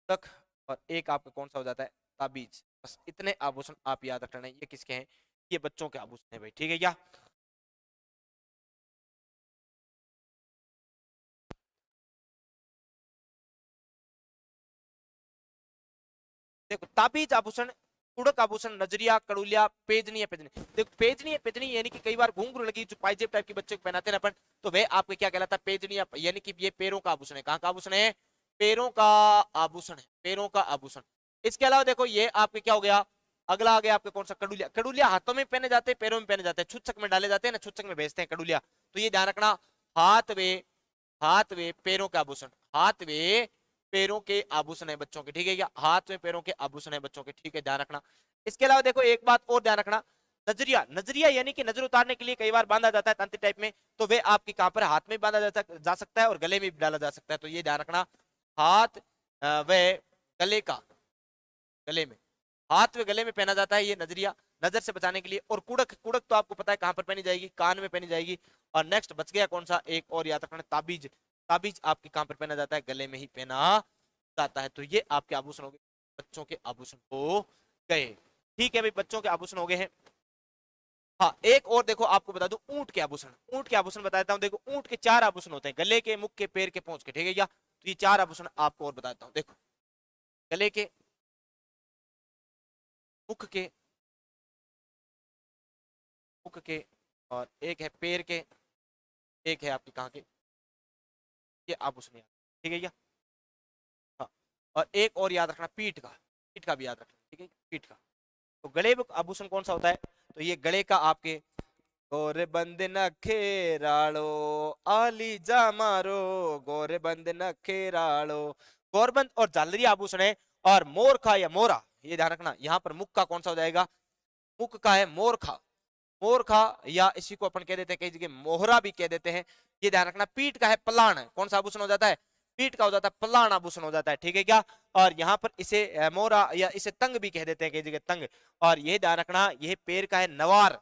कुड़क। और एक आपका कौन सा हो जाता है, ताबीज। बस इतने आभूषण आप याद रख लेना, ये किसके हैं, ये बच्चों के आभूषण है भाई, ठीक है क्या। देखो ताबीज आभूषण, कुड़क आभूषण, नजरिया, कड़ुलिया, पेजनी है पेजनी। देखो पेजनी है पेजनी यानी कि कई बार घुंघरू लगी जो पाइजेब टाइप के बच्चे को पहनाते हैं अपन, तो वे आपके क्या कहलाता है, पेजनी, यानी कि ये पैरों का आभूषण है, कहाँ का आभूषण है, पैरों का आभूषण है, पैरों का आभूषण। इसके अलावा देखो ये आपके क्या हो गया, अगला आ गया आपके कौन सा, कड़ुलिया, कड़ुलिया हाथों में पहने जाते हैं पैरों में पहने जाते हैं, छुच्छक में डाले जाते हैं ना, छुच्छक में भेजते हैं कड़ुलिया, तो ये ध्यान रखना, हाथ वे, हाथ वे पैरों का आभूषण, हाथ वे पैरों के आभूषण है बच्चों के, ठीक है क्या, हाथ में पैरों के आभूषण है बच्चों के, ठीक है ध्यान रखना। इसके अलावा देखो एक बात और ध्यान रखना, नजरिया, नजरिया यानी कि नजर उतारने के लिए कई बार बांधा जाता है तंत्र टाइप में, तो वे आपके कहां पर, हाथ में बांधा जा सकता है और गले में भी डाला जा सकता है, तो ये ध्यान रखना, हाथ व गले का, गले में, हाथ व गले में पहना जाता है ये नजरिया, नजर से बचाने के लिए। और कुड़क, कुड़क तो आपको पता है कहां पर पहनी जाएगी, कान में पहनी जाएगी। और नेक्स्ट बच गया कौन सा, एक और याद रखना, ताबीज, ताबीज आपके कहां पर पहना जाता है, गले में ही पहना जाता है। तो ये आपके आभूषण हो गए, बच्चों के आभूषण हो गए, ठीक है भाई बच्चों के आभूषण हो गए हैं। हाँ एक और देखो आपको बता दूं, ऊंट के आभूषण, ऊंट के आभूषण बता देता हूँ। देखो ऊंट के चार आभूषण होते हैं, गले के, मुख के, पैर के, पहुंच के, ठीक है क्या। तो ये चार आभूषण आपको और बता देता हूँ। देखो गले के, मुख के, मुख के, और एक है पैर के, एक है आपके कहाँ के, ये आभूषण, ठीक है क्या। हाँ और एक और याद रखना पीठ का, पीठ का भी याद रखना, ठीक है पीठ का। तो गले में आभूषण कौन सा होता है, तो ये गले का आपके, गोरे बंद नखेरालो आली जा मारो, गोरे बंद नखेरालो, गोरबंद और झालरी आभूषण है। और मोरखा या मोरा, ये ध्यान रखना, यहाँ पर मुख का कौन सा हो जाएगा, मुख का है मोरखा, मोरखा, या इसी को अपन कह देते हैं कई जगह मोहरा भी कह देते हैं, ये ध्यान रखना। पीठ का है पलाण, कौन सा आभूषण हो जाता है, पीठ का हो जाता है पलाण आभूषण हो जाता है, ठीक है क्या। और यहाँ पर इसे मोरा या इसे तंग भी कह देते हैं कई जगह तंग। और ये ध्यान रखना, यह पैर का है नवार,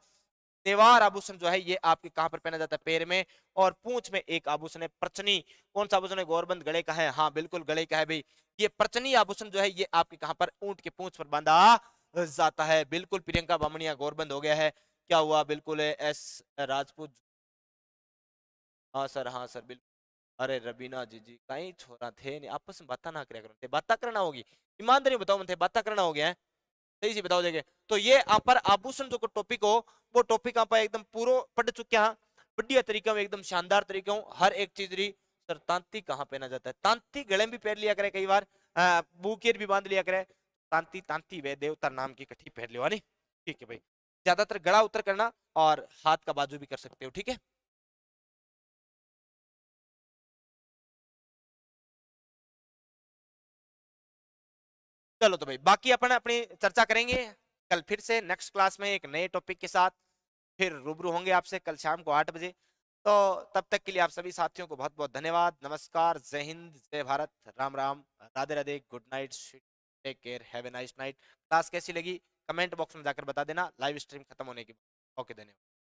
नेवार आभूषण जो है ये आपके कहां पर पहना जाता है, पैर में। और पूंछ में एक आभूषण है प्रचनी, कौन सा आभूषण है, गोरबंद गले का है, हाँ बिल्कुल गले का है भाई। ये प्रचनी आभूषण जो है ये आपके कहां पर, ऊंट के पूंछ पर बांधा जाता है। बिल्कुल प्रियंका बामणिया गौरबंद हो गया है। क्या हुआ? बिल्कुल एस राजपूत। हाँ सर, हाँ सर, बिल्कुल। अरे रबीना जी कहीं छोरा थे नहीं, आपस में बात ना करे करो, बात करना होगी। ईमानदारी बताओ, मन थे बात करना हो गया है, सही से बताओ देखे। तो ये आप पर आभूषण जो टॉपिक हो, वो टॉपिक आप एकदम पूरा पढ़ चुके हैं, बढ़िया तरीका में, एकदम शानदार तरीका हूँ, हर एक चीज रही। सर तांती कहाँ पहना जाता है? तांती गले में भी पहन लिया करे कई बार, बुकेर भी बांध लिया करे। तांती तांती वे देवता नाम की कठी पहन लियो, नहीं? ठीक है भाई। ज्यादातर गला उतर करना और हाथ का बाजू भी कर सकते हो, ठीक है। चलो तो भाई, बाकी अपन अपनी चर्चा करेंगे कल फिर से नेक्स्ट क्लास में एक नए टॉपिक के साथ। फिर रूबरू होंगे आपसे कल शाम को 8 बजे। तो तब तक के लिए आप सभी साथियों को बहुत बहुत धन्यवाद। नमस्कार, जय हिंद, जय Bharat, Ram Ram, Radhe Radhe, good night, take care, have a nice night. Class कैसी लगी कमेंट बॉक्स में जाकर बता देना, लाइव स्ट्रीम खत्म होने के बाद। ओके, धन्यवाद।